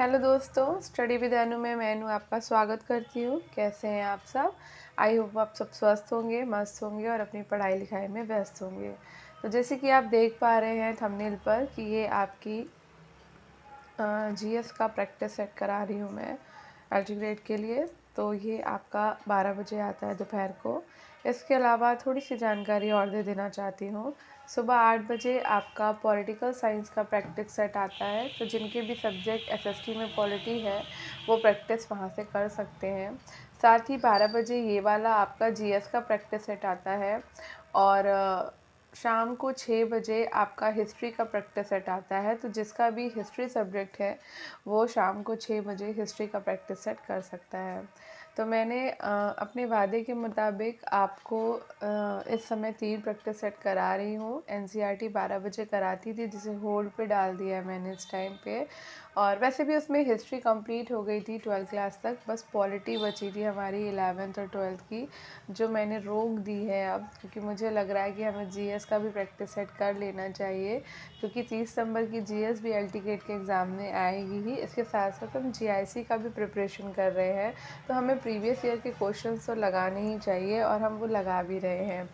Hello दोस्तों, study with अनु में मैं अनु आपका स्वागत करती हूँ। कैसे हैं आप सब? आई होप आप सब स्वस्थ होंगे, मस्त होंगे और अपनी पढ़ाई लिखाई में व्यस्त होंगे। तो जैसे कि आप देख पा रहे हैं थंबनेल पर कि ये आपकी जीएस का प्रैक्टिस सेट करा रही हूँ मैं अल्टीग्रेड के लिए। तो ये आपका 12 बजे आता है दोपहर को। इसके अलावा थोड़ी सी जानकारी और दे देना चाहती हूँ। सुबह 8 बजे आपका पॉलिटिकल साइंस का प्रैक्टिस सेट आता है, तो जिनके भी सब्जेक्ट एसएसटी में पॉलिटी है वो प्रैक्टिस वहाँ से कर सकते हैं। साथ ही 12 बजे ये वाला आपका जीएस का प्रैक्टिस सेट आता है और शाम को 6 बजे आपका हिस्ट्री का प्रैक्टिस सेट आता है। तो जिसका भी हिस्ट्री सब्जेक्ट है वो शाम को 6 बजे हिस्ट्री का प्रैक्टिस सेट कर सकता है। तो मैंने अपने वादे के मुताबिक आपको इस समय 3 प्रैक्टिस सेट करा रही हूँ। एनसीईआरटी 12 बजे कराती थी, जिसे होल्ड पे डाल दिया है मैंने इस टाइम पे। और वैसे भी उसमें हिस्ट्री कंप्लीट हो गई थी 12th क्लास तक, बस पॉलिटी बची थी हमारी 11th और 12th की, जो मैंने रोक दी है अब, क्योंकि मुझे लग रहा है कि हमें जीएस का भी प्रैक्टिस सेट कर लेना चाहिए, क्योंकि 30 सितंबर की जीएस भी एल्टीकेट के एग्ज़ाम में आएगी ही। इसके साथ साथ हम जीआईसी का भी प्रिपरेशन कर रहे हैं, तो हमें प्रीवियस ईयर के क्वेश्चंस तो लगाने ही चाहिए और हम वो लगा भी रहे हैं।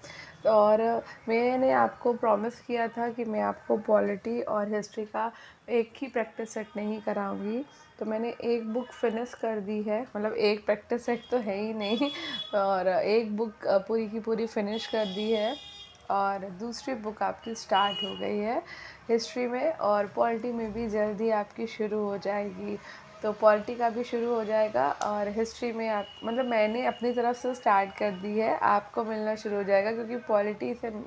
और मैंने आपको प्रॉमिस किया था कि मैं आपको पॉलिटी और हिस्ट्री का एक ही प्रैक्टिस सेट नहीं कराऊंगी। तो मैंने एक बुक फिनिश कर दी है, मतलब एक प्रैक्टिस सेट तो है ही नहीं, और एक बुक पूरी की पूरी फिनिश कर दी है और दूसरी बुक आपकी स्टार्ट हो गई है हिस्ट्री में, और पॉलिटी में भी जल्दी आपकी शुरू हो जाएगी। तो पॉलिटी का भी शुरू हो जाएगा और हिस्ट्री में आप, मतलब मैंने अपनी तरफ से स्टार्ट कर दी है, आपको मिलना शुरू हो जाएगा, क्योंकि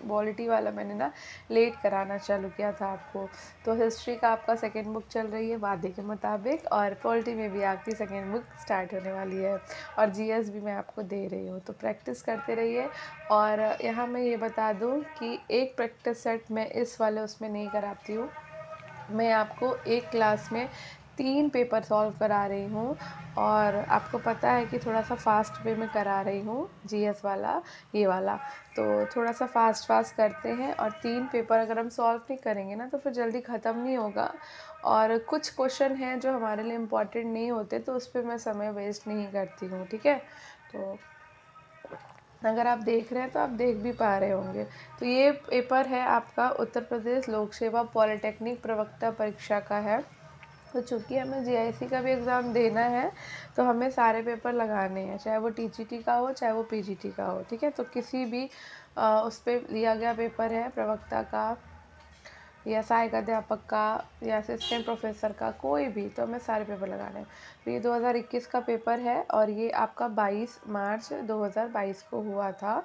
पॉलिटी वाला मैंने ना लेट कराना चालू किया था आपको। तो हिस्ट्री का आपका सेकेंड बुक चल रही है वादे के मुताबिक, और पॉलिटी में भी आपकी सेकेंड बुक स्टार्ट होने वाली है, और जीएस भी मैं आपको दे रही हूँ। तो प्रैक्टिस करते रहिए। और यहाँ मैं ये बता दूँ कि एक प्रैक्टिस सेट मैं इस वाले उसमें नहीं कराती हूँ, मैं आपको एक क्लास में 3 पेपर सॉल्व करा रही हूँ। और आपको पता है कि थोड़ा सा फास्ट वे में करा रही हूँ जीएस वाला, ये वाला। तो थोड़ा सा फास्ट करते हैं, और 3 पेपर अगर हम सॉल्व नहीं करेंगे ना तो फिर जल्दी ख़त्म नहीं होगा। और कुछ क्वेश्चन हैं जो हमारे लिए इम्पॉर्टेंट नहीं होते, तो उस पर मैं समय वेस्ट नहीं करती हूँ, ठीक है। तो अगर आप देख रहे हैं तो आप देख भी पा रहे होंगे। तो ये पेपर है आपका उत्तर प्रदेश लोक सेवा पॉलिटेक्निक प्रवक्ता परीक्षा का है। तो चूँकि हमें जीआईसी का भी एग्ज़ाम देना है, तो हमें सारे पेपर लगाने हैं, चाहे वो टीजीटी का हो चाहे वो पीजीटी का हो, ठीक है। तो किसी भी उस पर लिया गया पेपर है, प्रवक्ता का या सहायक अध्यापक का या असिस्टेंट प्रोफेसर का, कोई भी, तो हमें सारे पेपर लगाने हैं। तो ये 2021 का पेपर है और ये आपका 22 मार्च 2022 को हुआ था।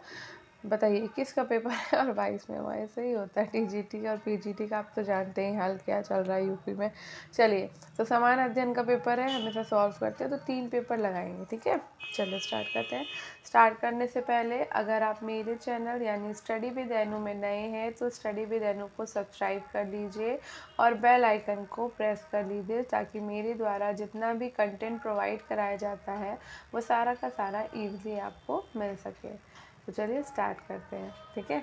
बताइए, 21 का पेपर है और 22 में हुआ, ऐसे ही होता है टीजीटी और पीजीटी का, आप तो जानते ही हाल क्या चल रहा है यूपी में। चलिए, तो समान अध्ययन का पेपर है, हमेशा सॉल्व करते हैं, तो 3 पेपर लगाएंगे, ठीक है। चलो स्टार्ट करते हैं। स्टार्ट करने से पहले अगर आप मेरे चैनल यानी स्टडी विद एनु में नए हैं तो स्टडी विद एनु को सब्सक्राइब कर लीजिए और बेल आइकन को प्रेस कर लीजिए, ताकि मेरे द्वारा जितना भी कंटेंट प्रोवाइड कराया जाता है वो सारा का सारा ईज़िली आपको मिल सके। तो चलिए स्टार्ट करते हैं, ठीक है।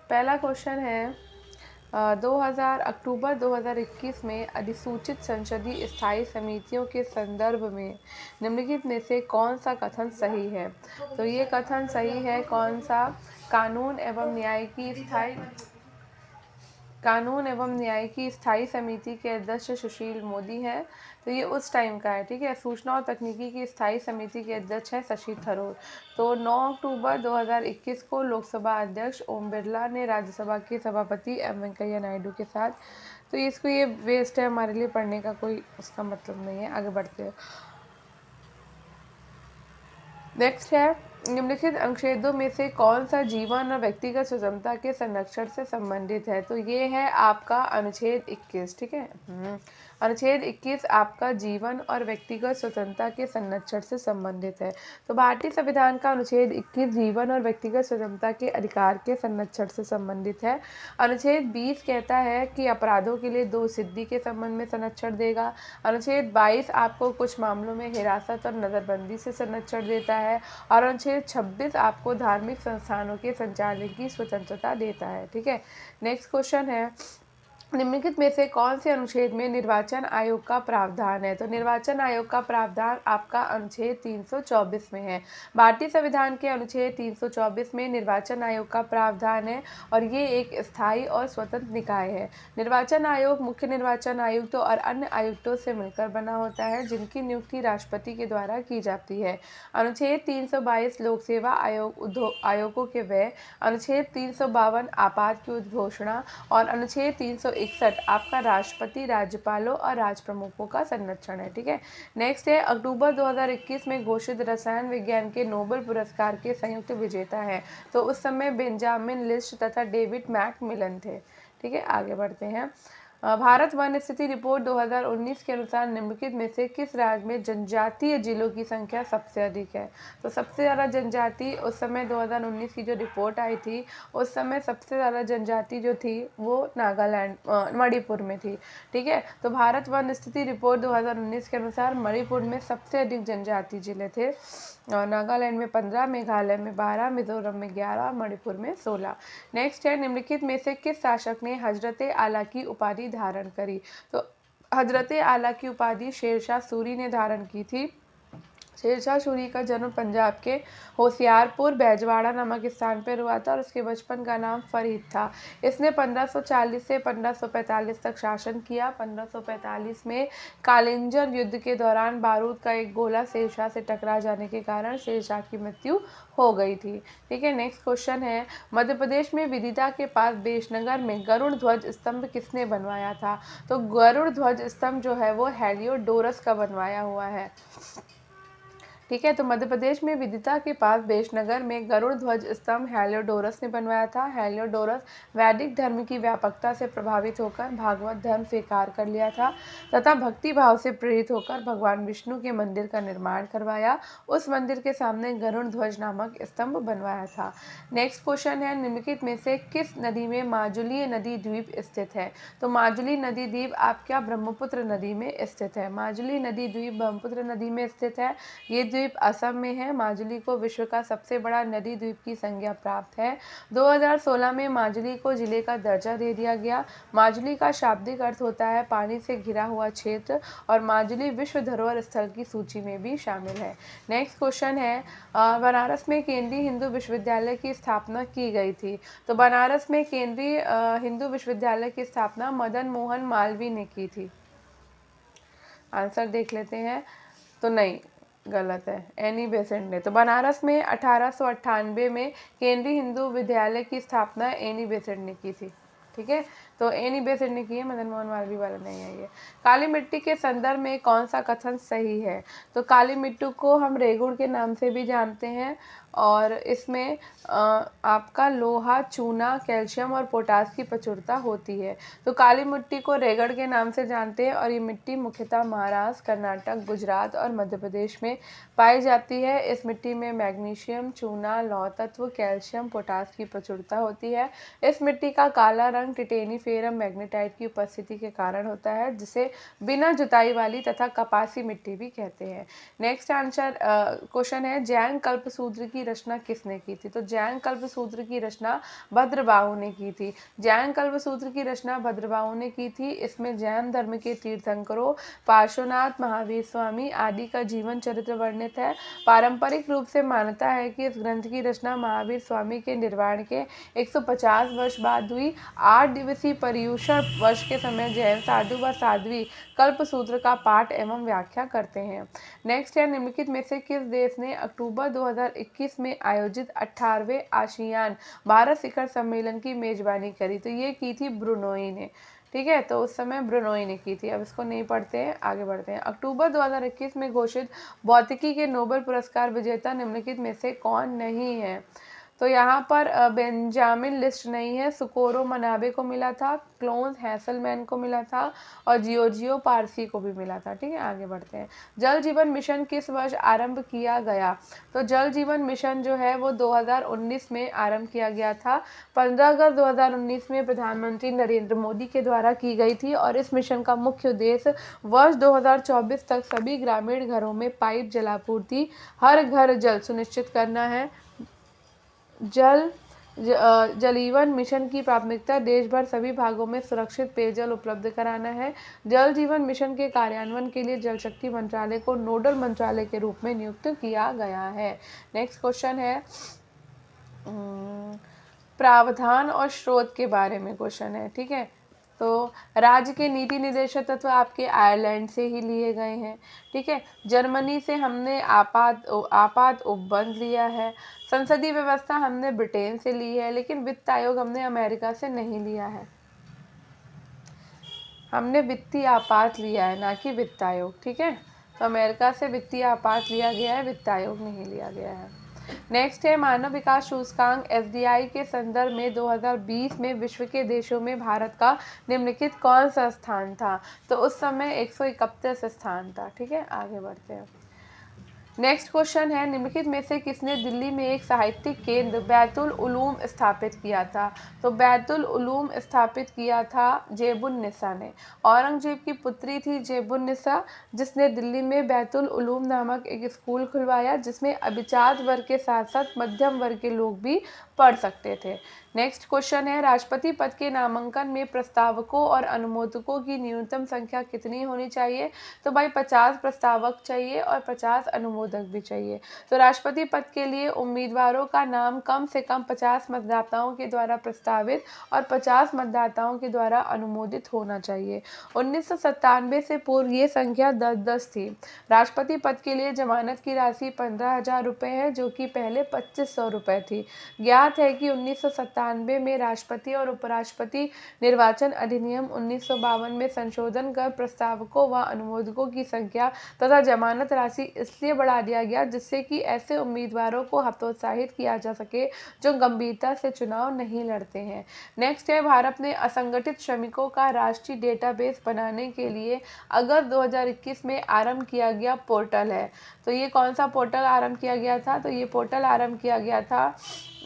पहला क्वेश्चन है 2000 अक्टूबर 2021 में अधिसूचित संसदीय स्थायी समितियों के संदर्भ में निम्नलिखित में से कौन सा कथन सही है? तो ये कथन सही है कौन सा? कानून एवं न्याय की स्थायी समिति के अध्यक्ष सुशील मोदी हैं। तो ये उस टाइम का है, ठीक है। सूचना और तकनीकी की स्थायी समिति के अध्यक्ष हैं शशि थरूर। तो 9 अक्टूबर 2021 को लोकसभा अध्यक्ष ओम बिरला ने राज्यसभा के सभापति एम वेंकैया नायडू के साथ, तो इसको ये वेस्ट है, हमारे लिए पढ़ने का कोई उसका मतलब नहीं है। आगे बढ़ते हैं। नेक्स्ट है, निम्नलिखित अनुच्छेदों में से कौन सा जीवन और व्यक्तिगत स्वतंत्रता के संरक्षण से संबंधित है? तो ये है आपका अनुच्छेद 21, ठीक है। अनुच्छेद 21 आपका जीवन और व्यक्तिगत स्वतंत्रता के संरक्षण से संबंधित है। तो भारतीय संविधान का अनुच्छेद 21 जीवन और व्यक्तिगत स्वतंत्रता के अधिकार के संरक्षण से संबंधित है। अनुच्छेद 20 कहता है कि अपराधों के लिए दोषसिद्धि के संबंध में संरक्षण देगा। अनुच्छेद 22 आपको कुछ मामलों में हिरासत और नज़रबंदी से संरक्षण देता है, और अनुच्छेद 26 आपको धार्मिक संस्थानों के संचालन की स्वतंत्रता देता है, ठीक है। नेक्स्ट क्वेश्चन है, निम्नलिखित में से कौन से अनुच्छेद में निर्वाचन आयोग का प्रावधान है? तो निर्वाचन आयोग का प्रावधान आपका अनुच्छेद 324 में है। भारतीय संविधान के अनुच्छेद 324 में निर्वाचन आयोग का प्रावधान है और ये एक स्थायी और स्वतंत्र निकाय है। निर्वाचन आयोग मुख्य निर्वाचन आयुक्त और अन्य आयुक्तों से मिलकर बना होता है, जिनकी नियुक्ति राष्ट्रपति के द्वारा की जाती है। अनुच्छेद 322 लोक सेवा आयोगों के व्यय, अनुच्छेद 352 आपात की उद्घोषणा और अनुच्छेद 361 आपका राष्ट्रपति, राज्यपालों और राज्य प्रमुखों का संरक्षण है। ठीक है, नेक्स्ट है अक्टूबर 2021 में घोषित रसायन विज्ञान के नोबेल पुरस्कार के संयुक्त विजेता है। तो उस समय बेंजामिन लिस्ट तथा डेविड मैकमिलन थे। ठीक है, आगे बढ़ते हैं। भारत वन स्थिति रिपोर्ट 2019 के अनुसार निम्नलिखित में से किस राज्य में जनजातीय जिलों की संख्या सबसे अधिक है? तो सबसे ज़्यादा जनजाति उस समय 2019 की जो रिपोर्ट आई थी, उस समय सबसे ज़्यादा जनजाति जो थी वो नागालैंड मणिपुर में थी। ठीक है, तो भारत वन स्थिति रिपोर्ट 2019 के अनुसार मणिपुर में सबसे अधिक जनजाति जिले थे और नागालैंड में 15, मेघालय में 12, मिजोरम में 11, मणिपुर में 16। नेक्स्ट है निम्नलिखित में से किस शासक ने हजरत आला की उपाधि धारण करी? तो हजरत आला की उपाधि शेरशाह सूरी ने धारण की थी। शेरशाह सूरी का जन्म पंजाब के होशियारपुर बैजवाड़ा नामक स्थान पर हुआ था और उसके बचपन का नाम फरीद था। इसने 1540 से 1545 तक शासन किया। 1545 में कालिंजर युद्ध के दौरान बारूद का एक गोला शेरशाह से टकरा जाने के कारण शेरशाह की मृत्यु हो गई थी। ठीक है, नेक्स्ट क्वेश्चन है मध्य प्रदेश में विदिता के पास बेशनगर में गरुड़ ध्वज स्तंभ किसने बनवाया था? तो गरुड़ ध्वज स्तंभ जो है वो हेलियोडोरस का बनवाया हुआ है। ठीक है, तो मध्य प्रदेश में विदिता के पास बेशनगर में गरुड़ ध्वज स्तंभ हेलियोडोरस ने बनवाया था। हेलियोडोरस वैदिक धर्म की व्यापकता से प्रभावित होकर भागवत धर्म स्वीकार कर लिया था तथा भक्ति भाव से प्रेरित होकर भगवान विष्णु के मंदिर का निर्माण करवाया। उस मंदिर के सामने गरुड़ ध्वज नामक स्तंभ बनवाया था। नेक्स्ट क्वेश्चन है निम्नलिखित में से किस नदी में माजुली नदी द्वीप स्थित है? तो माजुली नदी द्वीप आपका ब्रह्मपुत्र नदी में स्थित है। माजुली नदी द्वीप ब्रह्मपुत्र नदी में स्थित है। ये द्वीप असम में है। माजुली को विश्व का सबसे बड़ा नदी द्वीप की संज्ञा प्राप्त है। 2016 में माजुली को जिले का दर्जा दे दिया गया। माजुली का शाब्दिक अर्थ होता है पानी से घिरा हुआ क्षेत्र और माजुली विश्व धरोहर स्थल की सूची में भी शामिल है। नेक्स्ट क्वेश्चन है बनारस में केंद्रीय हिंदू विश्वविद्यालय की स्थापना की गई थी। तो बनारस में केंद्रीय हिंदू विश्वविद्यालय की स्थापना मदन मोहन मालवीय ने की थी। आंसर देख लेते हैं। तो नहीं, गलत है, एनी बेसेंट ने। तो बनारस में 1898 में केंद्रीय हिंदू विद्यालय की स्थापना एनी बेसेंट ने की थी। ठीक है, तो एनी बेसेंट ने की है, मदन मोहन मालवीय वाला नहीं है ये। काली मिट्टी के संदर्भ में कौन सा कथन सही है? तो काली मिट्टी को हम रेगुड़ के नाम से भी जानते हैं और इसमें आपका लोहा, चूना, कैल्शियम और पोटास की प्रचुरता होती है। तो काली मिट्टी को रेगड़ के नाम से जानते हैं और ये मिट्टी मुख्यतः महाराष्ट्र, कर्नाटक, गुजरात और मध्य प्रदेश में पाई जाती है। इस मिट्टी में मैग्नीशियम, चूना, लौह तत्व, कैल्शियम, पोटास की प्रचुरता होती है। इस मिट्टी का काला रंग टिटेनिफेरम मैग्नेटाइट की उपस्थिति के कारण होता है, जिसे बिना जुताई वाली तथा कपासी मिट्टी भी कहते हैं। नेक्स्ट आंसर क्वेश्चन है जैन कल्पसूत्र की रचना किसने की थी? तो जैन कल्पसूत्र की रचना भद्रबाहु ने की थी। जैन कल्पसूत्र की रचना भद्रबाहु ने की थी। इसमें जैन धर्म के तीर्थंकरों पार्श्वनाथ, महावीर स्वामी आदि का जीवन चरित्र वर्णित है। पारंपरिक रूप से मान्यता है कि इस ग्रंथ की रचना महावीर स्वामी के निर्वाण के 150 वर्ष बाद हुई। 8 दिवसीय पर्युषण वर्ष के समय जैन साधु व साध्वी कल्पसूत्र का पाठ एवं व्याख्या करते हैं। नेक्स्ट है निम्नलिखित में से किस देश ने अक्टूबर 2021 में आयोजित 18वें आसियान भारत शिखर सम्मेलन की मेजबानी करी? तो ये की थी ब्रुनोई ने। ठीक है, तो उस समय ब्रुनोई ने की थी। अब इसको नहीं पढ़ते हैं, आगे बढ़ते हैं। अक्टूबर 2021 में घोषित भौतिकी के नोबेल पुरस्कार विजेता निम्नलिखित में से कौन नहीं है? तो यहाँ पर बेंजामिन लिस्ट नहीं है। सुकोरो मनाबे को मिला था, क्लोन्स हैसलमैन को मिला था और जियोर्जियो पारसी को भी मिला था। ठीक है, आगे बढ़ते हैं। जल जीवन मिशन किस वर्ष आरंभ किया गया? तो जल जीवन मिशन जो है वो 2019 में आरंभ किया गया था। 15 अगस्त 2019 में प्रधानमंत्री नरेंद्र मोदी के द्वारा की गई थी और इस मिशन का मुख्य उद्देश्य वर्ष 2024 तक सभी ग्रामीण घरों में पाइप जलापूर्ति, हर घर जल सुनिश्चित करना है। जल जलीवन मिशन की प्राथमिकता देश भर सभी भागों में सुरक्षित पेयजल उपलब्ध कराना है। जल जीवन मिशन के कार्यान्वयन के लिए जल शक्ति मंत्रालय को नोडल मंत्रालय के रूप में नियुक्त किया गया है। नेक्स्ट क्वेश्चन है प्रावधान और स्रोत के बारे में क्वेश्चन है, ठीक है। तो राज्य के नीति निर्देशक तत्व आपके आयरलैंड से ही लिए गए हैं, ठीक है। जर्मनी से हमने आपात उपबंध लिया है। संसदीय व्यवस्था हमने ब्रिटेन से ली है, लेकिन वित्त आयोग हमने अमेरिका से नहीं लिया है। हमने वित्तीय आपात लिया है, ना कि वित्त आयोग, ठीक है। तो अमेरिका से वित्तीय आपात लिया गया है, वित्त आयोग नहीं लिया गया है। नेक्स्ट है मानव विकास सूचकांक एसडीआई के संदर्भ में 2020 में विश्व के देशों में भारत का निम्नलिखित कौन सा स्थान था। तो उस समय 131 स्थान था, ठीक है। आगे बढ़ते हैं। नेक्स्ट क्वेश्चन है निम्नलिखित में से किसने दिल्ली में एक साहित्यिक केंद्र बैतुल उलूम स्थापित किया था। तो बैतुल उलूम स्थापित किया था जेबुन्निसा ने। औरंगजेब की पुत्री थी जेबुन्निसा, जिसने दिल्ली में बैतुल उलूम नामक एक स्कूल खुलवाया, जिसमें अभिजात वर्ग के साथ साथ मध्यम वर्ग के लोग भी पढ़ सकते थे। नेक्स्ट क्वेश्चन है राष्ट्रपति पद के नामांकन में प्रस्तावकों और अनुमोदकों की न्यूनतम संख्या कितनी होनी चाहिए। तो भाई 50 प्रस्तावक चाहिए और 50 अनुमोदक भी चाहिए। तो राष्ट्रपति पद के लिए उम्मीदवारों का नाम कम से कम 50 मतदाताओं के द्वारा प्रस्तावित और 50 मतदाताओं के द्वारा अनुमोदित होना चाहिए। 1997 से पूर्व ये संख्या 10-10 थी। राष्ट्रपति पद के लिए जमानत की राशि 15,000 रुपये है, जो कि पहले 2500 रुपये थी। ज्ञात है कि 1997 में राष्ट्रपति और उपराष्ट्रपति निर्वाचन अधिनियम 1952 में संशोधन कर प्रस्तावकों व अनुमोदकों की संख्या तथा जमानत राशि इसलिए बढ़ा दिया गया जिससे कि ऐसे उम्मीदवारों को हतोत्साहित किया जा सके जो गंभीरता से चुनाव नहीं लड़ते हैं। नेक्स्ट है भारत ने असंगठित श्रमिकों का राष्ट्रीय डेटाबेस बनाने के लिए अगस्त 2021 में आरंभ किया गया पोर्टल है। तो ये कौन सा पोर्टल आरंभ किया गया था। तो ये पोर्टल आरंभ किया गया था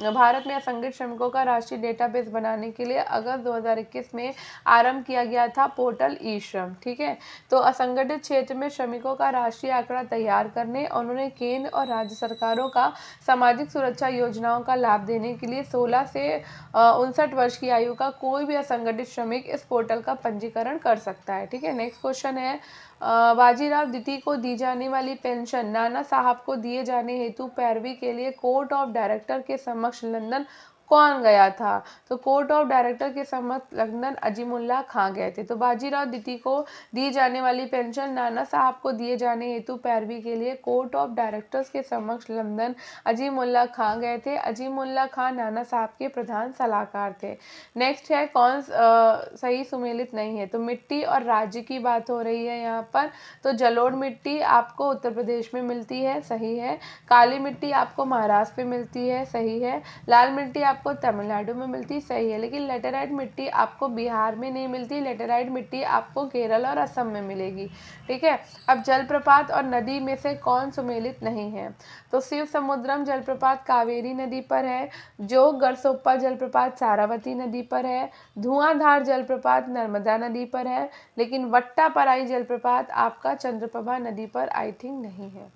भारत में असंगठित श्रमिकों का राष्ट्रीय डेटाबेस बनाने के लिए अगस्त 2021 में आरंभ किया गया था पोर्टल ई श्रम, ठीक है। तो असंगठित क्षेत्र में श्रमिकों का राष्ट्रीय आंकड़ा तैयार करने और उन्हें केंद्र और राज्य सरकारों का सामाजिक सुरक्षा योजनाओं का लाभ देने के लिए 16 से 59 वर्ष की आयु का कोई भी असंगठित श्रमिक इस पोर्टल का पंजीकरण कर सकता है, ठीक है। नेक्स्ट क्वेश्चन है बाजीराव द्वितीय को दी जाने वाली पेंशन नाना साहब को दिए जाने हेतु पैरवी के लिए कोर्ट ऑफ डायरेक्टर के समक्ष लंदन कौन गया था। तो कोर्ट ऑफ डायरेक्टर के समक्ष लंदन अजीमुल्लाह खां गए थे। तो बाजीराव द्वितीय को दी जाने वाली पेंशन नाना साहब को दिए जाने हेतु पैरवी के लिए कोर्ट ऑफ डायरेक्टर्स के समक्ष लंदन अजीमुल्लाह खां गए थे। अजीमुल्लाह खां नाना साहब के प्रधान सलाहकार थे। नेक्स्ट है कौन सही सुमेलित नहीं है। तो मिट्टी और राज्य की बात हो रही है यहाँ पर। तो जलोढ़ मिट्टी आपको उत्तर प्रदेश में मिलती है, सही है। काली मिट्टी आपको महाराष्ट्र में मिलती है, सही है। लाल मिट्टी आपको तमिलनाडु में मिलती, सही है। लेकिन लेटेराइट मिट्टी आपको बिहार में नहीं मिलती, लेटेराइट मिट्टी आपको केरल और असम में मिलेगी, ठीक है। अब जलप्रपात और नदी में से कौन सुमेलित नहीं है। तो शिव समुद्रम जलप्रपात कावेरी नदी पर है, जोग गरसोप्पा जलप्रपात सारावती नदी पर है, धुआंधार जलप्रपात नर्मदा नदी पर है, लेकिन वट्टापराई जलप्रपात आपका चंद्रप्रभा नदी पर आई थिंक नहीं है।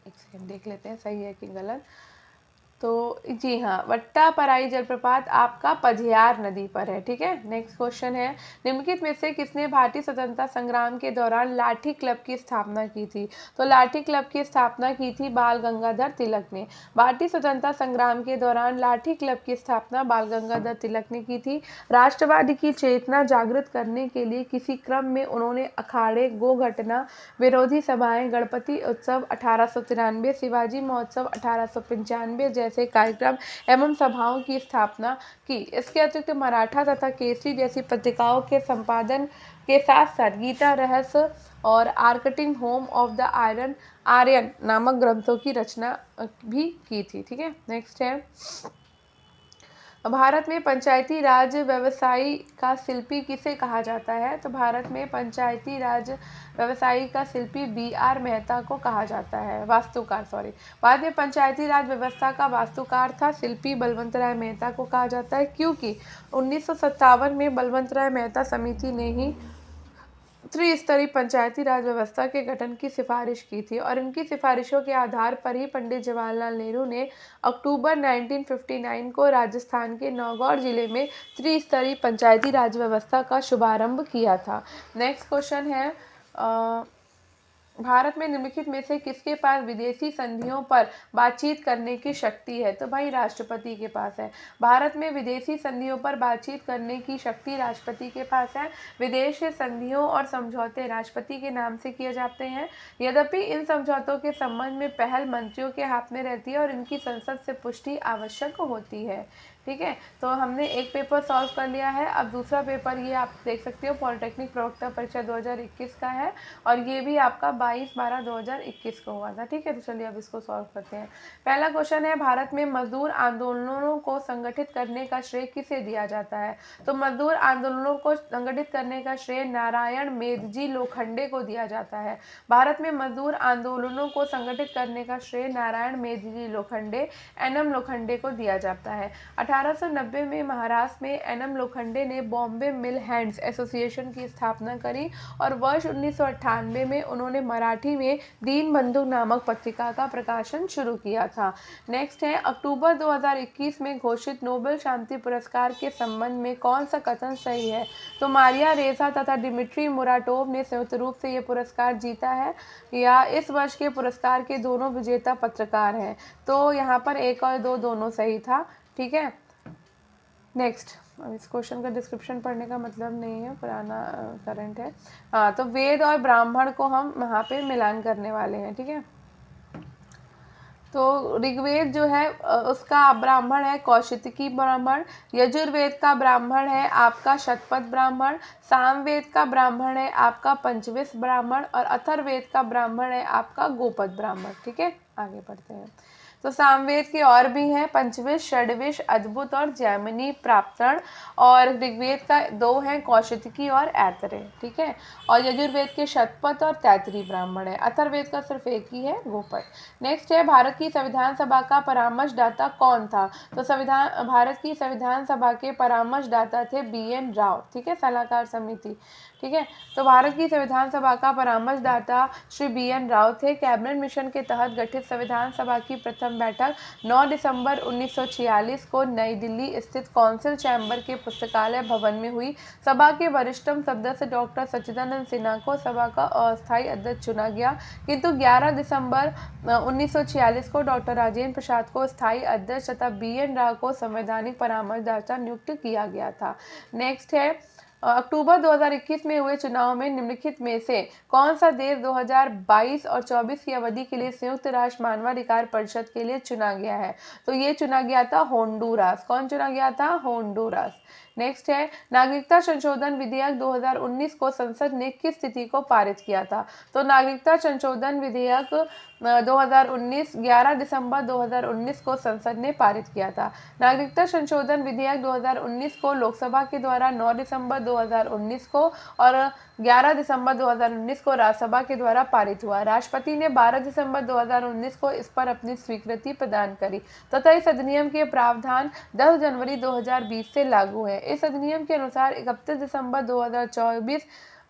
एक सेकंड देख लेते हैं सही है कि गलत। तो जी हाँ, वट्टापराई जलप्रपात आपका पझियार नदी पर है, ठीक है। नेक्स्ट क्वेश्चन है निम्नलिखित में से किसने भारतीय स्वतंत्रता संग्राम के दौरान लाठी क्लब की स्थापना की थी। तो लाठी क्लब की स्थापना की थी बाल गंगाधर तिलक ने। भारतीय स्वतंत्रता संग्राम के दौरान लाठी क्लब की स्थापना बाल गंगाधर तिलक ने की थी। राष्ट्रवादी की चेतना जागृत करने के लिए किसी क्रम में उन्होंने अखाड़े, गो घटना विरोधी सभाएं, गणपति उत्सव 1893, शिवाजी महोत्सव 1895 जैसे कार्यक्रम एवं सभाओं की स्थापना की। इसके अतिरिक्त मराठा तथा केसरी जैसी पत्रिकाओं के संपादन के साथ साथ गीता रहस्य और आर्कटिंग होम ऑफ द आर्यन नामक ग्रंथों की रचना भी की थी, ठीक है। नेक्स्ट है भारत में पंचायती राज व्यवसायी का शिल्पी किसे कहा जाता है। तो भारत में पंचायती राज व्यवसायी का शिल्पी BR मेहता को कहा जाता है, वास्तुकार सॉरी। बाद में पंचायती राज व्यवस्था का वास्तुकार था शिल्पी बलवंत राय मेहता को कहा जाता है, क्योंकि 1957 में बलवंत राय मेहता समिति ने ही त्रिस्तरीय पंचायती राज व्यवस्था के गठन की सिफारिश की थी और इनकी सिफारिशों के आधार पर ही पंडित जवाहरलाल नेहरू ने अक्टूबर 1959 को राजस्थान के नागौर जिले में त्रिस्तरीय पंचायती राज व्यवस्था का शुभारंभ किया था। नेक्स्ट क्वेश्चन है भारत में निम्नलिखित में से किसके पास विदेशी संधियों पर बातचीत करने की शक्ति है? तो भाई राष्ट्रपति के पास है। भारत में विदेशी संधियों पर बातचीत करने की शक्ति राष्ट्रपति के पास है। विदेश संधियों और समझौते राष्ट्रपति के नाम से किए जाते हैं। यद्यपि इन समझौतों के संबंध में पहल मंत्रियों के हाथ में रहती है और इनकी संसद से पुष्टि आवश्यक होती है। ठीक है, तो हमने एक पेपर सॉल्व कर लिया है। अब दूसरा पेपर ये आप देख सकते हो पॉलिटेक्निक प्रवक्ता परीक्षा 2021 का है और ये भी आपका 22/12/2021 को हुआ था। ठीक है, तो चलिए अब इसको सॉल्व करते हैं। पहला क्वेश्चन है भारत में मजदूर आंदोलनों को संगठित करने का श्रेय किसे दिया जाता है? तो मजदूर आंदोलनों को संगठित करने का श्रेय नारायण मेघजी लोखंडे को दिया जाता है। भारत में मजदूर आंदोलनों को संगठित करने का श्रेय नारायण मेघजी लोखंडे एनएम लोखंडे को दिया जाता है। 1890 में महाराष्ट्र में एनएम लोखंडे ने बॉम्बे मिल हैंड्स एसोसिएशन की स्थापना करी और वर्ष 1998 में उन्होंने मराठी में दीनबंधु नामक पत्रिका का प्रकाशन शुरू किया था। नेक्स्ट है अक्टूबर 2021 में घोषित नोबेल शांति पुरस्कार के संबंध में कौन सा कथन सही है? तो मारिया रेसा तथा डिमिट्री मुराटोव ने संयुक्त रूप से ये पुरस्कार जीता है या इस वर्ष के पुरस्कार के दोनों विजेता पत्रकार हैं? तो यहाँ पर 1 और 2 दोनों सही था। ठीक है, नेक्स्ट। अब इस क्वेश्चन का डिस्क्रिप्शन पढ़ने का मतलब नहीं है, पुराना करंट है। हाँ, तो वेद और ब्राह्मण को हम वहाँ पे मिलान करने वाले हैं। ठीक है, तो ऋग्वेद जो है उसका ब्राह्मण है कौशिकी ब्राह्मण, यजुर्वेद का ब्राह्मण है आपका शतपथ ब्राह्मण, सामवेद का ब्राह्मण है आपका पंचविश ब्राह्मण और अथर्ववेद का ब्राह्मण है आपका गोपद ब्राह्मण। ठीक है, आगे बढ़ते हैं। तो सामवेद के और भी हैं पंचविश, षड्विश, अद्भुत और जैमिनी प्राप्तन, और ऋग्वेद का 2 हैं कौशिकी और ऐतरेय। ठीक है, और यजुर्वेद के शतपथ और तैतरी ब्राह्मण है। अथर्ववेद का सिर्फ एक ही है गोपद। नेक्स्ट है भारत की संविधान सभा का परामर्शदाता कौन था? तो भारत की संविधान सभा के परामर्शदाता थे BN राव। ठीक है, सलाहकार समिति। ठीक है, तो भारत की संविधान सभा का परामर्शदाता श्री BN राव थे। कैबिनेट मिशन के तहत गठित संविधान सभा की प्रथम बैठक 9 दिसंबर 1946 को नई दिल्ली स्थित कौंसिल चैम्बर के पुस्तकालय भवन में हुई। सभा के वरिष्ठतम सदस्य डॉक्टर सच्चिदानंद सिन्हा को सभा का अस्थायी अध्यक्ष चुना गया, किंतु 11 दिसंबर 1946 को डॉक्टर राजेंद्र प्रसाद को स्थायी अध्यक्ष तथा BN राव को संवैधानिक परामर्शदाता नियुक्त किया गया था। नेक्स्ट है अक्टूबर 2021 में हुए चुनाव में निम्नलिखित में से कौन सा देश 2022 और 24 की अवधि के लिए संयुक्त राष्ट्र मानवाधिकार परिषद के लिए चुना गया है? तो ये चुना गया था होंडुरास। कौन चुना गया था? होंडुरास। नेक्स्ट है नागरिकता संशोधन विधेयक 2019 को संसद ने किस तिथि को पारित किया था? तो नागरिकता संशोधन विधेयक 2019 11 दिसंबर 2019 को संसद ने पारित किया था। नागरिकता संशोधन विधेयक 2019 को लोकसभा के द्वारा 9 दिसंबर 2019 को और 11 दिसंबर 2019 को राज्यसभा के द्वारा पारित हुआ। राष्ट्रपति ने 12 दिसंबर 2019 को इस पर अपनी स्वीकृति प्रदान करी तथा इस अधिनियम के प्रावधान 10 जनवरी 2020 से लागू है। इस अधिनियम के अनुसार 31 दिसंबर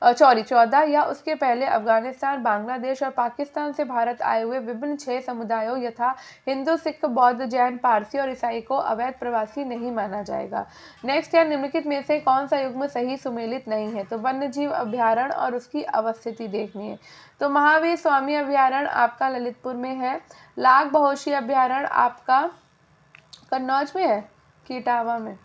2014 या उसके पहले अफगानिस्तान, बांग्लादेश और पाकिस्तान से भारत आए हुए विभिन्न 6 समुदायों यथा हिंदू, सिख, बौद्ध, जैन, पारसी और ईसाई को अवैध प्रवासी नहीं माना जाएगा। नेक्स्ट है निम्नलिखित में से कौन सा युग्म सही सुमेलित नहीं है? तो वन्य जीव अभ्यारण्य और उसकी अवस्थिति देखनी है। तो महावीर स्वामी अभ्यारण्य आपका ललितपुर में है। लाख बहोशी अभ्यारण्य आपका कन्नौज में है कि इटावा में?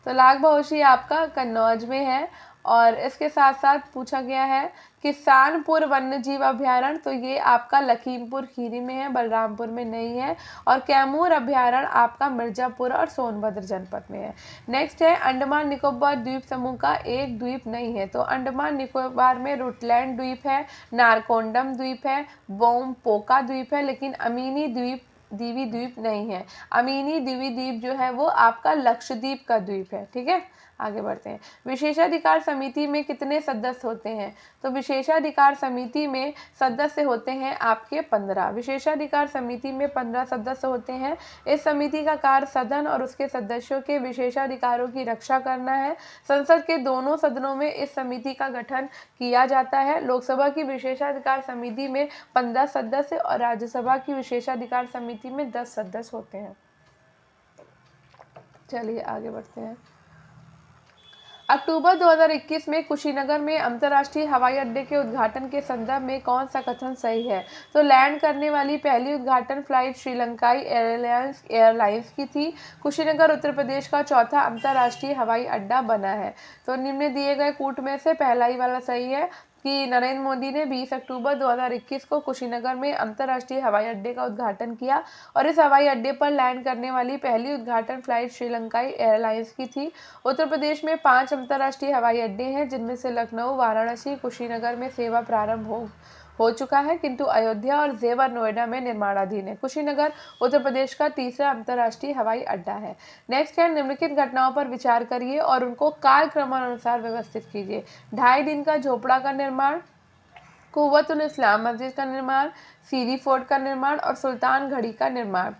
तो लाख बहोशी आपका कन्नौज में है। और इसके साथ साथ पूछा गया है किसानपुर वन्य जीव अभ्यारण्य, तो ये आपका लखीमपुर खीरी में है, बलरामपुर में नहीं है। और कैमूर अभ्यारण्य आपका मिर्जापुर और सोनभद्र जनपद में है। नेक्स्ट है अंडमान निकोबार द्वीप समूह का एक द्वीप नहीं है। तो अंडमान निकोबार में रुटलैंड द्वीप है, नारकोंडम द्वीप है, बोमपोका द्वीप है, लेकिन अमीनी द्वीप नहीं है। अमीनी द्वीप जो है वो आपका लक्षद्वीप का द्वीप है। ठीक है, आगे बढ़ते हैं। विशेषाधिकार समिति में कितने सदस्य होते हैं? तो विशेषाधिकार समिति में सदस्य होते हैं आपके 15। विशेषाधिकार समिति में 15 सदस्य होते हैं। इस समिति का कार्य सदन और उसके सदस्यों के विशेषाधिकारों की रक्षा करना है। संसद के दोनों सदनों में इस समिति का गठन किया जाता है। लोकसभा की विशेषाधिकार समिति में 15 सदस्य और राज्यसभा की विशेषाधिकार समिति में 10 सदस्य होते हैं। चलिए आगे बढ़ते हैं। अक्टूबर 2021 में कुशीनगर में अंतर्राष्ट्रीय हवाई अड्डे के उद्घाटन के संदर्भ में कौन सा कथन सही है? तो लैंड करने वाली पहली उद्घाटन फ्लाइट श्रीलंकाई एयरलाइंस की थी। कुशीनगर उत्तर प्रदेश का चौथा अंतर्राष्ट्रीय हवाई अड्डा बना है। तो निम्न दिए गए कूट में से पहला ही वाला सही है कि नरेंद्र मोदी ने 20 अक्टूबर 2021 को कुशीनगर में अंतर्राष्ट्रीय हवाई अड्डे का उद्घाटन किया और इस हवाई अड्डे पर लैंड करने वाली पहली उद्घाटन फ्लाइट श्रीलंकाई एयरलाइंस की थी। उत्तर प्रदेश में 5 अंतर्राष्ट्रीय हवाई अड्डे हैं, जिनमें से लखनऊ, वाराणसी, कुशीनगर में सेवा प्रारंभ हो चुका है, किंतु अयोध्या और जेवर नोएडा में निर्माणाधीन है। कुशीनगर उत्तर प्रदेश का तीसरा अंतर्राष्ट्रीय हवाई अड्डा है। नेक्स्ट है, निम्नलिखित घटनाओं पर विचार करिए और उनको कालक्रमानुसार व्यवस्थित कीजिए। 2.5 दिन का झोपड़ा का निर्माण, कुव्वतुल इस्लाम मस्जिद का निर्माण, सीरी फोर्ट का निर्माण और सुल्तान घड़ी का निर्माण।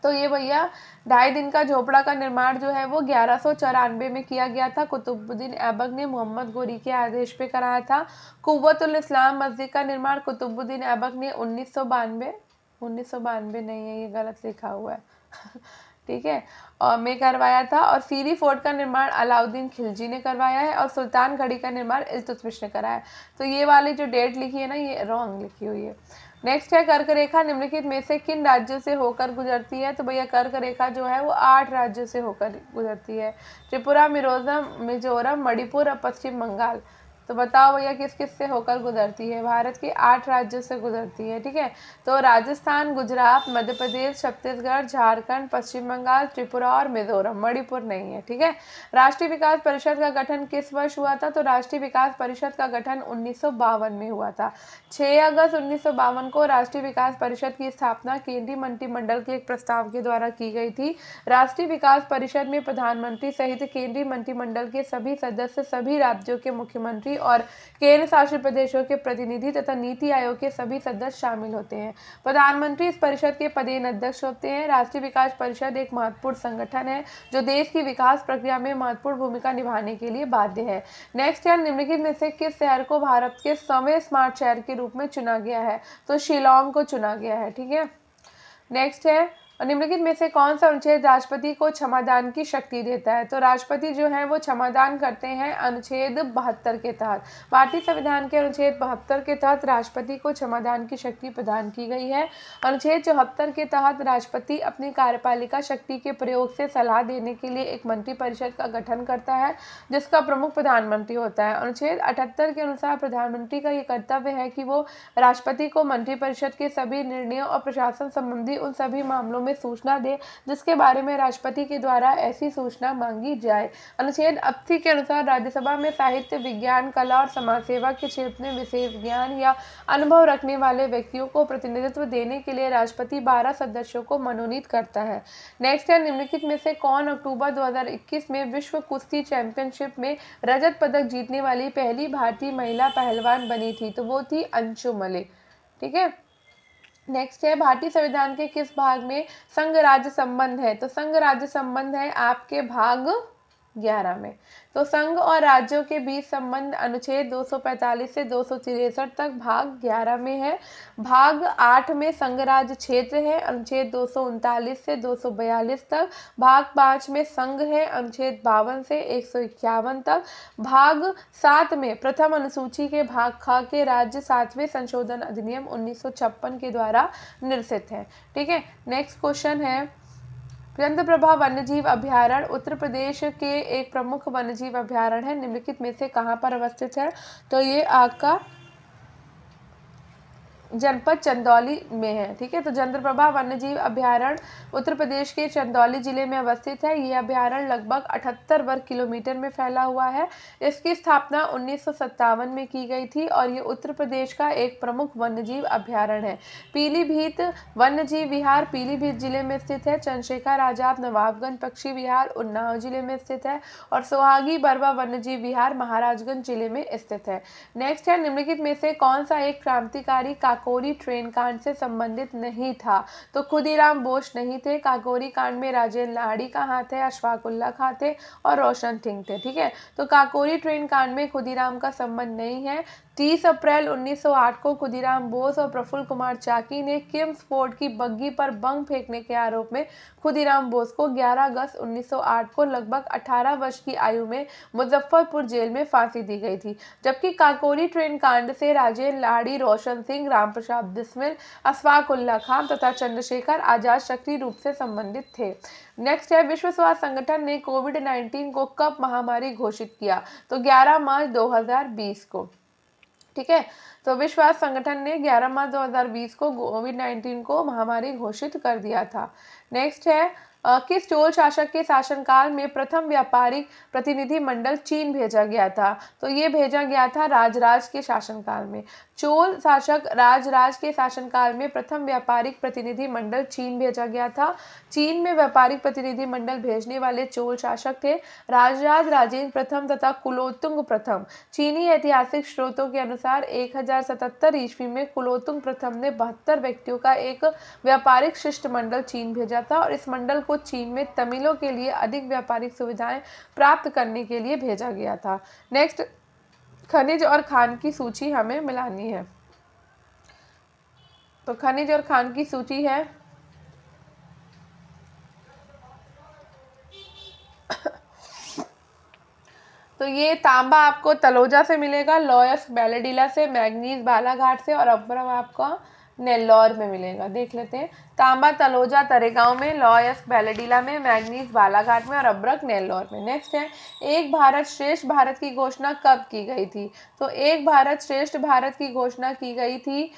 तो ये भैया 2.5 दिन का झोपड़ा का निर्माण जो है वो 1194 में किया गया था। कुतुबुद्दीन ऐबक ने मोहम्मद गोरी के आदेश पे कराया था। कुव्वतुल इस्लाम मस्जिद का निर्माण कुतुबुद्दीन ऐबक ने 1992 नहीं है, ये गलत लिखा हुआ है ठीक है, और में करवाया था। और सीरी फोर्ट का निर्माण अलाउद्दीन खिलजी ने करवाया है और सुल्तान घड़ी का निर्माण इल्तुतमिश ने कराया। तो ये वाली जो डेट लिखी है ना, ये रॉन्ग लिखी हुई है। नेक्स्ट है, कर्क रेखा निम्नलिखित में से किन राज्यों से होकर गुजरती है? तो भैया कर्क रेखा जो है वो 8 राज्यों से होकर गुजरती है। त्रिपुरा, मिजोरम, मणिपुर और पश्चिम बंगाल। तो बताओ भैया किस किस से होकर गुजरती है? भारत के 8 राज्यों से गुजरती है। ठीक है, तो राजस्थान, गुजरात, मध्य प्रदेश, छत्तीसगढ़, झारखंड, पश्चिम बंगाल, त्रिपुरा और मिजोरम। मणिपुर नहीं है। ठीक है, राष्ट्रीय विकास परिषद का गठन किस वर्ष हुआ था? तो राष्ट्रीय विकास परिषद का गठन 1952 में हुआ था। 6 अगस्त 1952 को राष्ट्रीय विकास परिषद की स्थापना केंद्रीय मंत्रिमंडल के एक प्रस्ताव के द्वारा की गई थी। राष्ट्रीय विकास परिषद में प्रधानमंत्री सहित केंद्रीय मंत्रिमंडल के सभी सदस्य, सभी राज्यों के मुख्यमंत्री और केंद्र शासित प्रदेशों के प्रतिनिधि तथा नीति आयोग के सभी सदस्य शामिल होते हैं। प्रधानमंत्री इस परिषद के पदेन अध्यक्ष होते हैं। राष्ट्रीय विकास परिषद एक महत्वपूर्ण संगठन है जो देश की विकास प्रक्रिया में महत्वपूर्ण भूमिका निभाने के लिए बाध्य है। नेक्स्ट है, निम्नलिखित में से किस शहर को भारत के 100वें स्मार्ट शहर के रूप में चुना गया है? तो शिलांग को चुना गया है। ठीक है, नेक्स्ट है, निम्नलिखित में से कौन सा अनुच्छेद राष्ट्रपति को क्षमादान की शक्ति देता है? तो राष्ट्रपति जो है वो क्षमादान करते हैं अनुच्छेद 72 के तहत। भारतीय संविधान के अनुच्छेद 72 के तहत राष्ट्रपति को क्षमादान की शक्ति प्रदान की गई है। अनुच्छेद 74 के तहत राष्ट्रपति अपनी कार्यपालिका शक्ति के प्रयोग से सलाह देने के लिए एक मंत्रिपरिषद का गठन करता है, जिसका प्रमुख प्रधानमंत्री होता है। अनुच्छेद 78 के अनुसार प्रधानमंत्री का ये कर्तव्य है कि वो राष्ट्रपति को मंत्रिपरिषद के सभी निर्णयों और प्रशासन संबंधी उन सभी मामलों में सूचना दे जिसके बारे में राष्ट्रपति के द्वारा ऐसी सूचना मांगी जाए। अनुच्छेद 80 के अनुसार राज्यसभा में साहित्य, विज्ञान, कला और समाज सेवा के क्षेत्र में विशेष ज्ञान या अनुभव रखने वाले व्यक्तियों को प्रतिनिधित्व देने के लिए राष्ट्रपति 12 सदस्यों को मनोनीत करता है। नेक्स्ट है, निम्नलिखित में से कौन अक्टूबर 2021 में विश्व कुश्ती चैंपियनशिप में रजत पदक जीतने वाली पहली भारतीय महिला पहलवान बनी थी? तो वो थी अंशु मलिक। ठीक है, नेक्स्ट है, भारतीय संविधान के किस भाग में संघ राज्य संबंध है? तो संघ राज्य संबंध है आपके भाग 11 में। तो संघ और राज्यों के बीच संबंध अनुच्छेद 245 से 263 तक भाग 11 में है। भाग 8 में संघ राज्य क्षेत्र है, अनुच्छेद 239 से 242 तक। भाग 5 में संघ है, अनुच्छेद 52 से 151 तक। भाग 7 में प्रथम अनुसूची के भाग ख के राज्य 7वें संशोधन अधिनियम 1956 के द्वारा निरसित है। ठीक है, नेक्स्ट क्वेश्चन है, चंद्रप्रभा वन्यजीव अभयारण्य उत्तर प्रदेश के एक प्रमुख वन्यजीव अभयारण्य है, निम्नलिखित में से कहाँ पर अवस्थित है? तो ये आपका जनपद चंदौली में है। ठीक है, तो चंद्रप्रभा वन्यजीव अभयारण्य उत्तर प्रदेश के चंदौली जिले में अवस्थित है। ये अभयारण्य लगभग 78 वर्ग किलोमीटर में फैला हुआ है। इसकी स्थापना 1957 में की गई थी और ये उत्तर प्रदेश का एक प्रमुख वन्यजीव अभयारण्य है। पीलीभीत वन्यजीव विहार पीलीभीत जिले में स्थित है। चंद्रशेखर आजाद नवाबगंज पक्षी विहार उन्नाव जिले में स्थित है और सोहागी बरवा वन्यजीव विहार महाराजगंज जिले में स्थित है। नेक्स्ट है, निम्नलिखित में से कौन सा एक क्रांतिकारी काकोरी ट्रेन कांड से संबंधित नहीं था? तो खुदीराम बोस नहीं थे। काकोरी कांड में राजेंद्र लाहिड़ी का हाथ है, अशफाक उल्ला खां थे और रोशन सिंह थे। ठीक है, तो काकोरी ट्रेन कांड में खुदीराम का संबंध नहीं है। 30 अप्रैल 1908 को खुदीराम बोस और प्रफुल्ल कुमार चाकी ने किम्स फोर्ट की बग्घी पर बम फेंकने के आरोप में खुदीराम बोस को 11 अगस्त 1908 को लगभग 18 वर्ष की आयु में मुजफ्फरपुर जेल में फांसी दी गई थी। जबकि काकोरी ट्रेन कांड से राजेंद्र लाहिड़ी, रोशन सिंह, रामप्रसाद बिस्मिल, अशफाक उल्ला खां तथा चंद्रशेखर आजाद सक्रिय रूप से संबंधित थे। नेक्स्ट है, विश्व स्वास्थ्य संगठन ने कोविड-19 को कब महामारी घोषित किया? तो 11 मार्च 2020 को। ठीक है, तो विश्व स्वास्थ्य संगठन ने 11 मार्च 2020 को कोविड-19 को महामारी घोषित कर दिया था। नेक्स्ट है, किस चोल शासक के शासनकाल में प्रथम व्यापारिक प्रतिनिधि मंडल चीन भेजा गया था? तो ये भेजा गया था राजराज के शासनकाल में। चोल शासक राजराज के शासनकाल में प्रथम व्यापारिक प्रतिनिधि मंडल चीन भेजा गया था। चीन में व्यापारिक प्रतिनिधि मंडल भेजने वाले चोल शासक थे राजराज राजेंद्र प्रथम तथा कुलोत्तुंग प्रथम। चीनी ऐतिहासिक स्रोतों के अनुसार 1077 ईस्वी में कुलोत्तुंग प्रथम ने 72 व्यक्तियों का एक व्यापारिक शिष्टमंडल चीन भेजा था और इस मंडल को चीन में तमिलों के लिए अधिक व्यापारिक सुविधाएं प्राप्त करने के लिए भेजा गया था। नेक्स्ट, खनिज और खान की सूची हमें मिलानी है। तो खनिज और खान की सूची है तो ये तांबा आपको तलोजा से मिलेगा, लॉयस बैलेडिला से, मैग्नीज बालाघाट से और अब्रम आपको नेल्लौर में मिलेगा। देख लेते हैं, तांबा तलोजा तरेगांव में, लॉयस बैलेडिला में, मैग्नीज बालाघाट में और अब्रक नेल्लौर में। नेक्स्ट है, एक भारत श्रेष्ठ भारत की घोषणा कब की गई थी? तो एक भारत श्रेष्ठ भारत की घोषणा की गई थी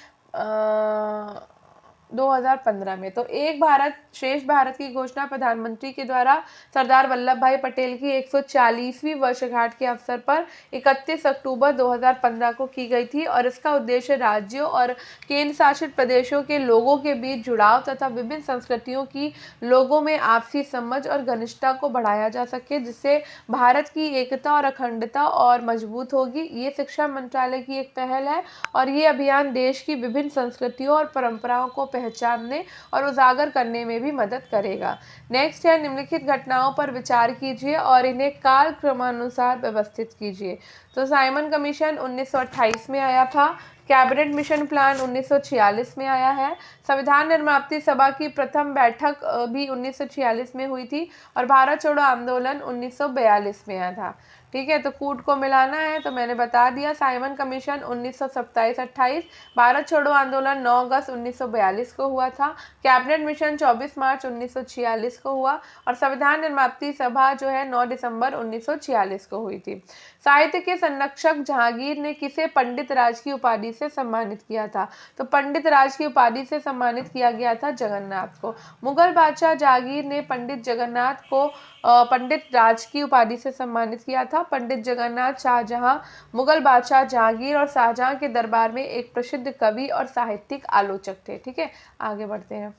2015 में। तो एक भारत श्रेष्ठ भारत की घोषणा प्रधानमंत्री के द्वारा सरदार वल्लभ भाई पटेल की 140वीं वर्षगांठ के अवसर पर 31 अक्टूबर 2015 को की गई थी और इसका उद्देश्य राज्यों और केंद्र शासित प्रदेशों के लोगों के बीच जुड़ाव तथा विभिन्न संस्कृतियों की लोगों में आपसी समझ और घनिष्ठता को बढ़ाया जा सके, जिससे भारत की एकता और अखंडता और मजबूत होगी। ये शिक्षा मंत्रालय की एक पहल है और ये अभियान देश की विभिन्न संस्कृतियों और परंपराओं को पहचानने और उजागर करने में भी मदद करेगा। नेक्स्ट है, निम्नलिखित घटनाओं पर विचार कीजिए और इन्हें काल क्रमानुसार व्यवस्थित कीजिए। तो साइमन कमीशन 1928 में आया था। कैबिनेट मिशन प्लान 1946 में आया है। संविधान निर्मात्री सभा की प्रथम बैठक भी 1946 में हुई थी और भारत छोड़ो आंदोलन 1942 में आया था। ठीक है, तो कूट को मिलाना है तो मैंने बता दिया। साइमन कमीशन 1927-28, भारत छोड़ो आंदोलन 9 अगस्त 1942 को हुआ था। कैबिनेट मिशन 24 मार्च 1946 को हुआ और संविधान निर्मात्री सभा जो है 9 दिसंबर 1946 को हुई थी। साहित्य के संरक्षक जहांगीर ने किसे पंडित राज की उपाधि से सम्मानित किया था? तो पंडित राज की उपाधि से सम्मानित किया गया था जगन्नाथ को। मुगल बादशाह जहांगीर ने पंडित जगन्नाथ को पंडित राज की उपाधि से सम्मानित किया था। पंडित जगन्नाथ शाहजहां, मुगल बादशाह जहांगीर और शाहजहां के दरबार में एक प्रसिद्ध कवि और साहित्यिक आलोचक थे। ठीक है, आगे बढ़ते हैं।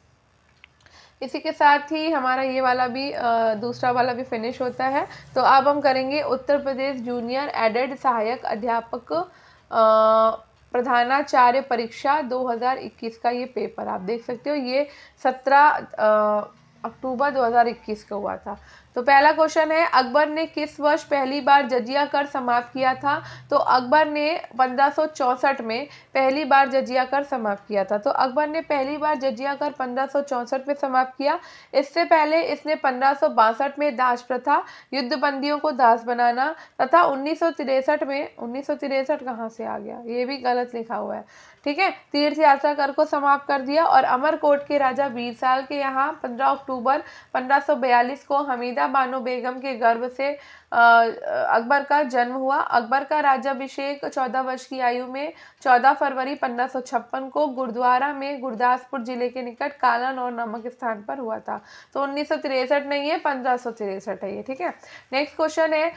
इसी के साथ ही हमारा ये वाला भी दूसरा वाला भी फिनिश होता है। तो अब हम करेंगे उत्तर प्रदेश जूनियर एडेड सहायक अध्यापक प्रधानाचार्य परीक्षा 2021 का ये पेपर आप देख सकते हो। ये 17 अक्टूबर 2021 को हुआ था। तो पहला क्वेश्चन है, अकबर ने किस वर्ष पहली बार जजिया कर समाप्त किया था? तो अकबर ने 1564 में पहली बार जजिया कर समाप्त किया था। तो अकबर ने पहली बार जजिया कर 1564 में समाप्त किया। इससे पहले इसने 1562 में दास प्रथा, युद्धबंदियों को दास बनाना तथा 1963 में 1963 कहाँ से आ गया, ये भी गलत लिखा हुआ है। ठीक है, तीर्थ यात्रा कर को समाप्त कर दिया और अमरकोट के राजा वीरसाल के यहाँ 15 अक्टूबर 1542 को हमीदा बेटा बानो बेगम के गर्भ से अकबर का जन्म हुआ। अकबर का राज्याभिषेक 14 वर्ष की आयु में 14 फरवरी 1556 को गुरुद्वारा में गुरदासपुर जिले के निकट कालानौर नामक स्थान पर हुआ था। तो 1963 नहीं है, 1563 है ये, ठीक है। नेक्स्ट क्वेश्चन है,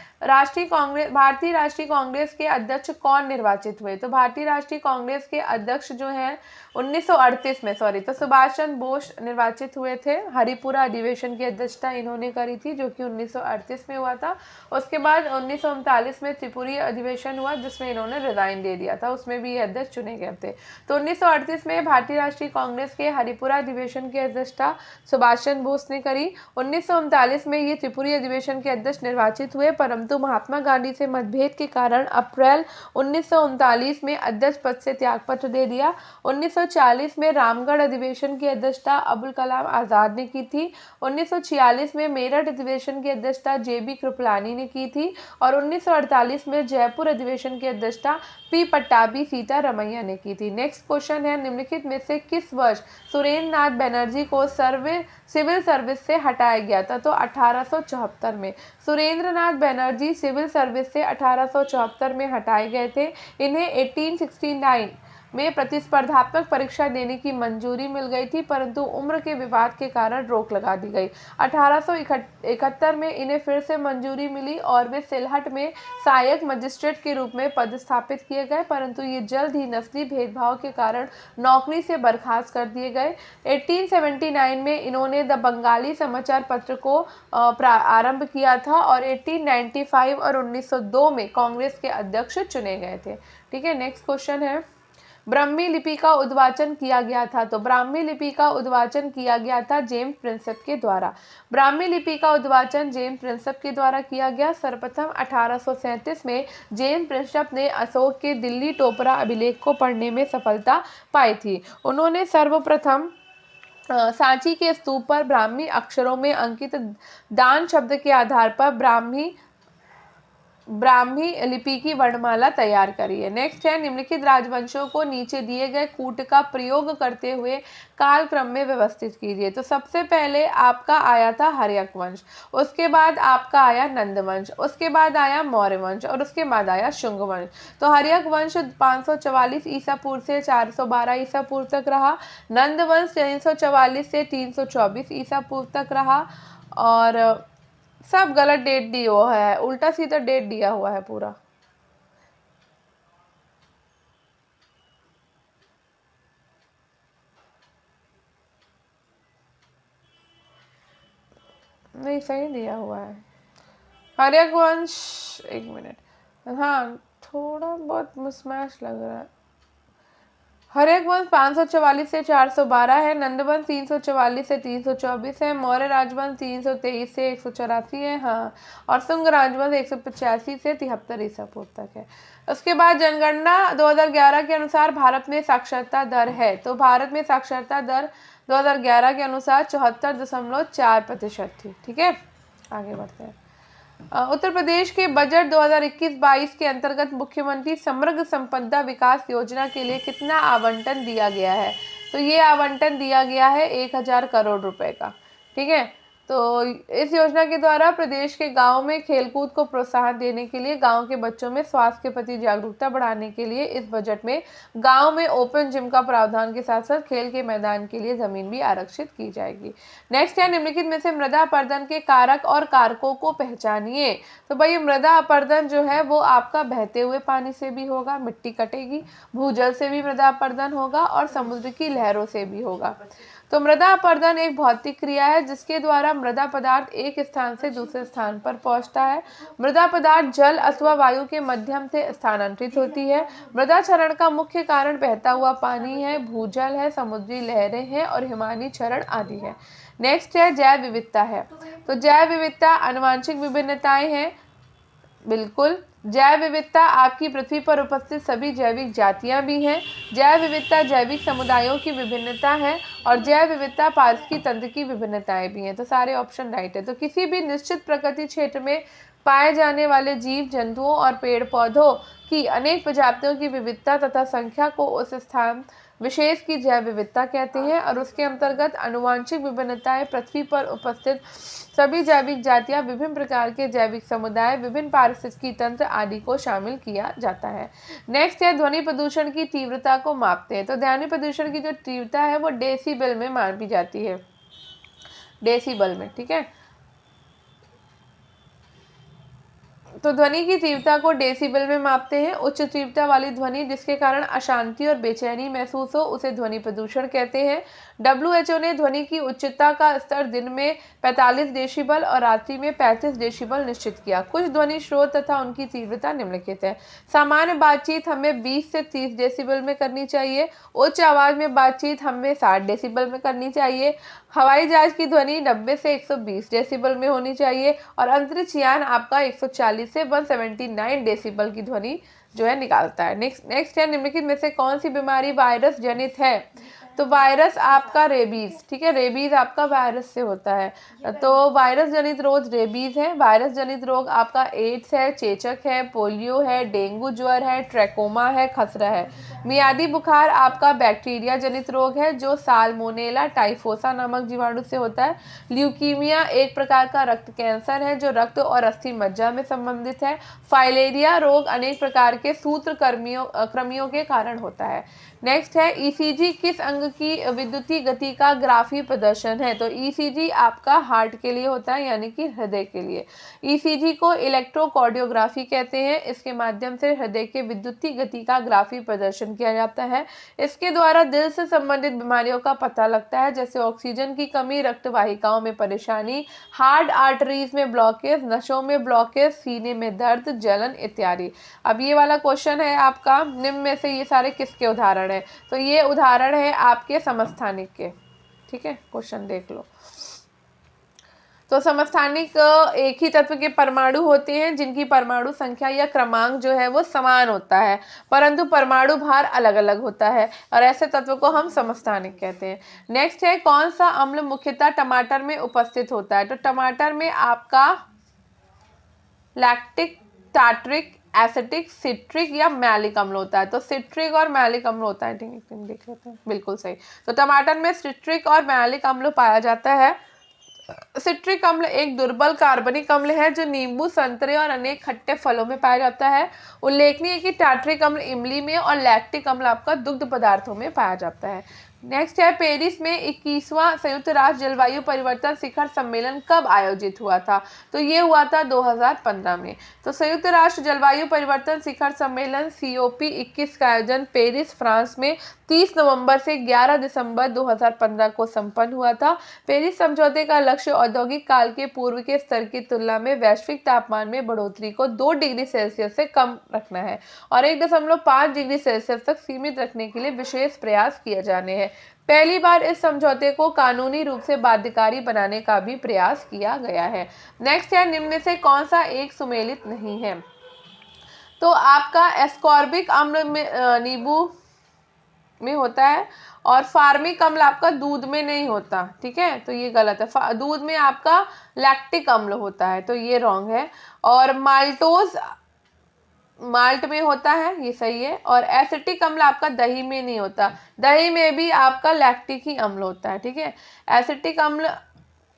भारतीय राष्ट्रीय कांग्रेस के अध्यक्ष कौन निर्वाचित हुए? तो भारतीय राष्ट्रीय कांग्रेस के अध्यक्ष जो हैं 1938 में, तो सुभाष चंद्र बोस निर्वाचित हुए थे। हरिपुरा अधिवेशन की अध्यक्षता इन्होंने करी थी, जो कि 1938 में हुआ था। उसके बाद 1939 में त्रिपुरी अधिवेशन हुआ, जिसमें इन्होंने रिजाइन दे दिया था, उसमें भी ये अध्यक्ष चुने गए थे। तो 1938 में भारतीय राष्ट्रीय कांग्रेस के हरिपुरा अधिवेशन की अध्यक्षता सुभाष चंद्र बोस ने करी। 1939 में ये त्रिपुरी अधिवेशन के अध्यक्ष निर्वाचित हुए, परंतु महात्मा गांधी से मतभेद के कारण अप्रैल 1939 में अध्यक्ष पद से त्यागपत्र दे दिया। 1940 में रामगढ़ अधिवेशन की अध्यक्षता अबुल कलाम आजाद ने की थी। 1946 में मेरठ अधिवेशन की अध्यक्षता जेबी कृपलानी ने की थी और 1948 में जयपुर अधिवेशन की अध्यक्षता पी पट्टाभी सीतारमैया ने की थी। नेक्स्ट क्वेश्चन है, निम्नलिखित में से किस वर्ष सुरेंद्र नाथ बनर्जी को सिविल सर्विस से हटाया गया था? तो 1874 में सुरेंद्र नाथ बनर्जी सिविल सर्विस से 1874 में हटाए गए थे। इन्हें 1869 में प्रतिस्पर्धात्मक परीक्षा देने की मंजूरी मिल गई थी, परंतु उम्र के विवाद के कारण रोक लगा दी गई। 1871 में इन्हें फिर से मंजूरी मिली और वे सिलहट में सहायक मजिस्ट्रेट के रूप में पदस्थापित किए गए, परंतु ये जल्द ही नस्ली भेदभाव के कारण नौकरी से बर्खास्त कर दिए गए। 1879 में इन्होंने द बंगाली समाचार पत्र को आरंभ किया था और 1895 और 1902 में कांग्रेस के अध्यक्ष चुने गए थे। ठीक है, नेक्स्ट क्वेश्चन है, ब्राह्मी लिपि का उद्वाचन किया गया था? तो ब्राह्मी लिपि का उद्वाचन किया गया था जेम्स प्रिंसेप के द्वारा। ब्राह्मी लिपि का उद्वाचन जेम्स प्रिंसेप के द्वारा किया गया। सर्वप्रथम 1837 में जेम्स प्रिंसेप ने अशोक के दिल्ली टोपरा अभिलेख को पढ़ने में सफलता पाई थी। उन्होंने सर्वप्रथम सांची के स्तूप पर ब्राह्मी अक्षरों में अंकित दान शब्द के आधार पर ब्राह्मी लिपि की वर्णमाला तैयार करी है। नेक्स्ट है, निम्नलिखित राजवंशों को नीचे दिए गए कूट का प्रयोग करते हुए कालक्रम में व्यवस्थित कीजिए। तो सबसे पहले आपका आया था हर्यक वंश, उसके बाद आपका आया नंद वंश, उसके बाद आया मौर्य वंश और उसके बाद आया शुंग वंश। तो हर्यक वंश 544 ईसा पूर्व से 412 ईसा पूर्व तक रहा। नंद वंश 344 से 324 ईसा पूर्व तक रहा। और सब गलत डेट दिया हुआ है, उल्टा सीधा डेट दिया हुआ है पूरा। नहीं, सही दिया हुआ है हर्यक वंश। एक मिनट, हाँ थोड़ा बहुत मिसमैच लग रहा है। हर्यक वंश 544 से 412 है, नंदवंश 344 से 324 है, मौर्य राजवंश 323 से 184 है, हाँ, और शुंग राजवंश 185 से 73 ईसा पूर्व तक है। उसके बाद जनगणना 2011 के अनुसार भारत में साक्षरता दर है। तो भारत में साक्षरता दर 2011 के अनुसार 74.4% थी। ठीक है, आगे बढ़ते हैं। उत्तर प्रदेश के बजट 2021-22 के अंतर्गत मुख्यमंत्री समग्र संपदा विकास योजना के लिए कितना आवंटन दिया गया है? तो ये आवंटन दिया गया है 1000 करोड़ रुपए का। ठीक है, तो इस योजना के द्वारा प्रदेश के गांव में खेलकूद को प्रोत्साहन देने के लिए, गांव के बच्चों में स्वास्थ्य के प्रति जागरूकता बढ़ाने के लिए इस बजट में गांव में ओपन जिम का प्रावधान के साथ साथ खेल के मैदान के लिए जमीन भी आरक्षित की जाएगी। नेक्स्ट है, निम्नलिखित में से मृदा अपरदन के कारक और कारकों को पहचानिए। तो भाई मृदा अपरदन जो है वो आपका बहते हुए पानी से भी होगा, मिट्टी कटेगी, भूजल से भी मृदा अपरदन होगा और समुद्र की लहरों से भी होगा। तो मृदा अपरदन एक भौतिक क्रिया है जिसके द्वारा मृदा पदार्थ एक स्थान से दूसरे स्थान पर पहुंचता है। मृदा पदार्थ जल अथवा वायु के माध्यम से स्थानांतरित होती है। मृदा क्षरण का मुख्य कारण बहता हुआ पानी है, भूजल है, समुद्री लहरें हैं और हिमानी क्षरण आदि है। नेक्स्ट है, जैव विविधता है। तो जैव विविधता आनुवंशिक विभिन्नताएं हैं। बिल्कुल, जैव विविधता आपकी पृथ्वी पर उपस्थित सभी जैविक जातियां भी हैं। जैव विविधता जैविक समुदायों की विभिन्नता है और जैव विविधता पारिस्थितिकी तंत्र की विभिन्नताएं भी हैं। तो सारे ऑप्शन राइट है। तो किसी भी निश्चित प्रकृति क्षेत्र में पाए जाने वाले जीव जंतुओं और पेड़ पौधों की अनेक प्रजातियों की विविधता तथा संख्या को उस स्थान विशेष की जैव विविधता कहते हैं और उसके अंतर्गत आनुवांशिक विभिन्नताएं, पृथ्वी पर उपस्थित सभी जैविक जातियां, विभिन्न प्रकार के जैविक समुदाय, विभिन्न पारिस्थितिकी तंत्र आदि को शामिल किया जाता है। नेक्स्ट है ध्वनि प्रदूषण की तीव्रता को मापते हैं। तो ध्वनि प्रदूषण की जो तीव्रता है वो डेसिबल में मापी जाती है, डेसिबल में, ठीक है। तो ध्वनि की तीव्रता को डेसिबल में मापते हैं। उच्च तीव्रता वाली ध्वनि जिसके कारण अशांति और बेचैनी महसूस हो उसे ध्वनि प्रदूषण कहते हैं। WHO ने ध्वनि की उच्चता का स्तर दिन में 45 डेसिबल और रात्रि में 35 डेसिबल निश्चित किया। कुछ ध्वनि स्रोत तथा उनकी तीव्रता निम्नलिखित है। सामान्य बातचीत हमें 20 से 30 डेसिबल में करनी चाहिए। उच्च आवाज में बातचीत हमें 60 डेसिबल में करनी चाहिए। हवाई जहाज की ध्वनि 90 से 120 डेसिबल में होनी चाहिए और अंतरिक्ष यान आपका 140 से 179 डेसिबल की ध्वनि जो है निकालता है। नेक्स्ट है निम्नलिखित में से कौन सी बीमारी वायरस जनित है। तो वायरस आपका रेबीज, ठीक है, रेबीज आपका वायरस से होता है। तो वायरस जनित रोग रेबीज है। वायरस जनित रोग आपका एड्स है, चेचक है, पोलियो है, डेंगू ज्वर है, ट्रैकोमा है, खसरा है। मियादी बुखार आपका बैक्टीरिया जनित रोग है जो साल्मोनेला टाइफोसा नामक जीवाणु से होता है। ल्यूकीमिया एक प्रकार का रक्त कैंसर है जो रक्त और अस्थि मज्जा में संबंधित है। फाइलेरिया रोग अनेक प्रकार के सूत्रकृमियों के कारण होता है। नेक्स्ट है ईसीजी किस अंग की विद्युतीय गति का ग्राफी प्रदर्शन है। तो ईसीजी आपका हार्ट के लिए होता है, यानी कि हृदय के लिए। ईसीजी को इलेक्ट्रोकार्डियोग्राफी कहते हैं। इसके माध्यम से हृदय के विद्युतीय गति का ग्राफी प्रदर्शन किया जाता है। इसके द्वारा दिल से संबंधित बीमारियों का पता लगता है, जैसे ऑक्सीजन की कमी, रक्त वाहिकाओं में परेशानी, हार्ट आर्टरीज में ब्लॉकेज, नसों में ब्लॉकेज, सीने में दर्द, जलन इत्यादि। अब ये वाला क्वेश्चन है आपका, निम्न में से ये सारे किसके उदाहरण है। तो ये उदाहरण है आपके समस्थानिक के, ठीक है। क्वेश्चन देख लो। तो समस्थानिक एक ही तत्व के परमाणु होते हैं जिनकी परमाणु संख्या या क्रमांक जो है वो समान होता है, परंतु परमाणु भार अलग अलग होता है और ऐसे तत्व को हम समस्थानिक कहते हैं। नेक्स्ट है कौन सा अम्ल मुख्यतः टमाटर में उपस्थित होता है। तो टमाटर में आपका लैक्टिक, टार्ट्रिक, एसिटिक, सिट्रिक या मैलिक अम्ल होता है। तो सिट्रिक और मैलिक अम्ल होता है, ठीक है, देख लेते हैं, बिल्कुल सही। तो टमाटर में सिट्रिक और मैलिक अम्ल पाया जाता है। सिट्रिक अम्ल एक दुर्बल कार्बनिक अम्ल है जो नींबू, संतरे और अनेक खट्टे फलों में पाया जाता है। उल्लेखनीय है कि टार्ट्रिक अम्ल इमली में और लैक्टिक अम्ल आपका दुग्ध पदार्थों में पाया जाता है। नेक्स्ट है पेरिस में 21वां संयुक्त राष्ट्र जलवायु परिवर्तन शिखर सम्मेलन कब आयोजित हुआ था। तो ये हुआ था 2015 में। तो संयुक्त राष्ट्र जलवायु परिवर्तन शिखर सम्मेलन COP21 का आयोजन पेरिस, फ्रांस में 30 नवंबर से 11 दिसंबर 2015 को संपन्न हुआ था। पेरिस समझौते का लक्ष्य औद्योगिक काल के पूर्व के स्तर की तुलना में वैश्विक तापमान में बढ़ोतरी को 2 डिग्री सेल्सियस से कम रखना है और 1.5 डिग्री सेल्सियस तक सीमित रखने के लिए विशेष प्रयास किए जाने हैं। पहली बार इस समझौते को कानूनी रूप से बाध्यकारी बनाने का भी प्रयास किया गया है। नेक्स्ट है निम्न में से कौन सा एक सुमेलित नहीं है। तो आपका एस्कॉर्बिक अम्ल में नींबू में होता है और फार्मिक अम्ल आपका दूध में नहीं होता, ठीक है, तो ये गलत है। दूध में आपका लैक्टिक अम्ल होता है, तो ये रॉन्ग है। और माल्टोज माल्ट में होता है, ये सही है। और एसिटिक अम्ल आपका दही में नहीं होता, दही में भी आपका लैक्टिक ही अम्ल होता है, ठीक है। एसिटिक अम्ल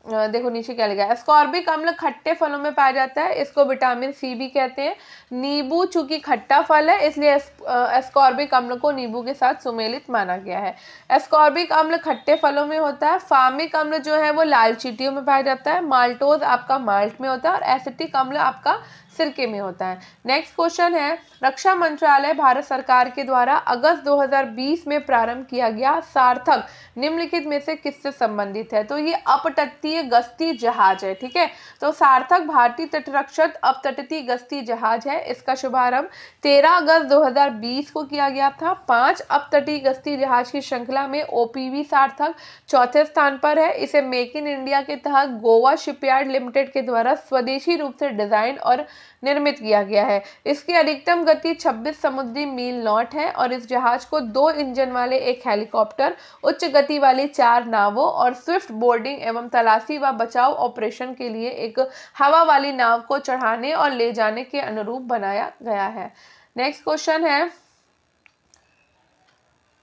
देखो नीचे क्या लिखा है, एस्कॉर्बिक अम्ल खट्टे फलों में पाया जाता है, इसको विटामिन सी भी कहते हैं। नींबू चूंकि खट्टा फल है इसलिए एस्कॉर्बिक अम्ल को नींबू के साथ सुमेलित माना गया है। एस्कॉर्बिक अम्ल खट्टे फलों में होता है। फार्मिक अम्ल जो है वो लाल चींटियों में पाया जाता है। माल्टोज आपका माल्ट में होता है और एसिटिक अम्ल आपका सिरके में होता है। नेक्स्ट क्वेश्चन है रक्षा मंत्रालय भारत सरकार के द्वारा अगस्त 2020 में प्रारंभ किया गया सार्थक निम्नलिखित में से किससे संबंधित है। तो ये अपतटीय गश्ती जहाज है, ठीक है। तो सार्थक भारतीय तटरक्षक अपतटीय गश्ती जहाज है। इसका शुभारंभ 13 अगस्त 2020 को किया गया था। 5 अपतटीय गश्ती जहाज की श्रृंखला में OPV सार्थक चौथे स्थान पर है। इसे मेक इन इंडिया के तहत गोवा शिपयार्ड लिमिटेड के द्वारा स्वदेशी रूप से डिजाइन और निर्मित किया गया है। इसकी अधिकतम गति 26 समुद्री मील नॉट है और इस जहाज को 2 इंजन वाले एक हेलीकॉप्टर, उच्च गति वाली 4 नावों और स्विफ्ट बोर्डिंग एवं तलाशी व बचाव ऑपरेशन के लिए एक हवा वाली नाव को चढ़ाने और ले जाने के अनुरूप बनाया गया है। नेक्स्ट क्वेश्चन है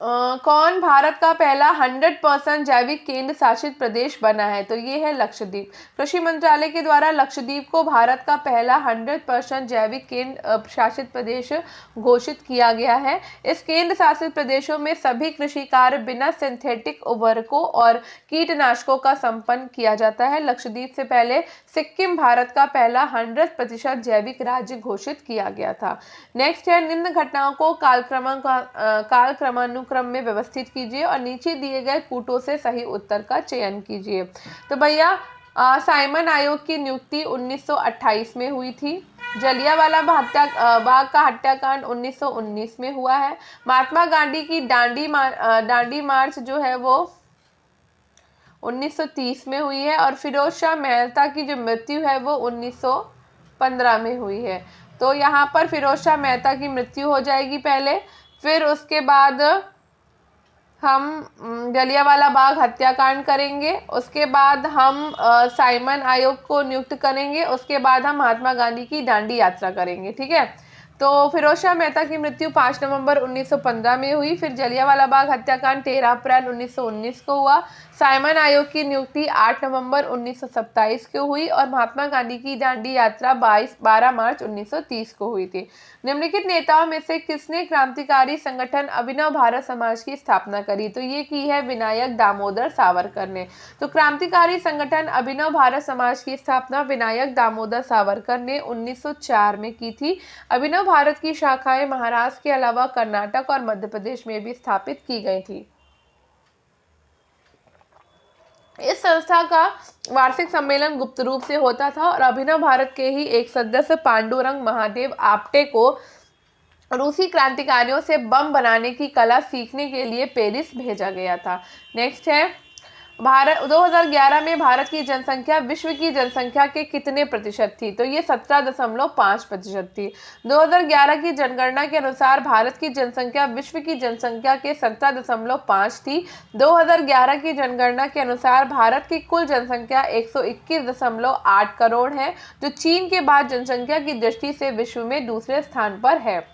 कौन भारत का पहला 100% जैविक केंद्र शासित प्रदेश बना है? तो ये है लक्षद्वीप। कृषि मंत्रालय के द्वारा लक्षद्वीप को भारत का पहला 100% जैविक केंद्र शासित प्रदेश घोषित किया गया है। इस केंद्र शासित प्रदेशों में सभी कृषि कार्य बिना सिंथेटिक उर्वरकों और कीटनाशकों का संपन्न किया जाता है। लक्षद्वीप से पहले सिक्किम भारत का पहला 100% जैविक राज्य घोषित किया गया था। नेक्स्ट है, निम्न घटनाओं को कालक्रमानुक्रम में व्यवस्थित कीजिए और नीचे दिए गए कूटों से सही उत्तर का चयन कीजिए। तो भैया साइमन आयोग की नियुक्ति 1928 में हुई थी। जलियांवाला बाग का हत्याकांड 1919 में हुआ है। महात्मा गांधी की दांडी मार्च जो है वो 1930 में हुई है और फिरोज शाह मेहता की जो मृत्यु है वो 1915 में हुई है। तो यहाँ पर फिरोज शाह मेहता की मृत्यु हो जाएगी पहले, फिर उसके बाद हम जलियांवाला बाग हत्याकांड करेंगे, उसके बाद हम साइमन आयोग को नियुक्त करेंगे, उसके बाद हम महात्मा गांधी की दांडी यात्रा करेंगे। ठीक है, तो फिरोज शाह मेहता की मृत्यु 5 नवंबर 1915 में हुई। फिर जलियांवाला बाग हत्याकांड 13 अप्रैल 1919 को हुआ। साइमन आयोग की नियुक्ति 8 नवंबर 1927 को हुई और महात्मा गांधी की दांडी यात्रा 12 मार्च 1930 को हुई थी। निम्नलिखित नेताओं में से किसने क्रांतिकारी संगठन अभिनव भारत समाज की स्थापना करी? तो ये की है विनायक दामोदर सावरकर ने। तो क्रांतिकारी संगठन अभिनव भारत समाज की स्थापना विनायक दामोदर सावरकर ने 1904 में की थी। अभिनव भारत की शाखाएं महाराष्ट्र के अलावा कर्नाटक और मध्य प्रदेश में भी स्थापित की गई थी। इस संस्था का वार्षिक सम्मेलन गुप्त रूप से होता था और अभिनव भारत के ही एक सदस्य पांडुरंग महादेव आप्टे को रूसी क्रांतिकारियों से बम बनाने की कला सीखने के लिए पेरिस भेजा गया था। नेक्स्ट है, भारत 2011 में भारत की जनसंख्या विश्व की जनसंख्या के कितने प्रतिशत थी? तो ये 17.5% थी। 2011 की जनगणना के अनुसार भारत की जनसंख्या विश्व की जनसंख्या के 17.5 थी। 2011 की जनगणना के अनुसार भारत की कुल जनसंख्या 121.8 करोड़ है, जो चीन के बाद जनसंख्या की दृष्टि से विश्व में दूसरे स्थान पर है।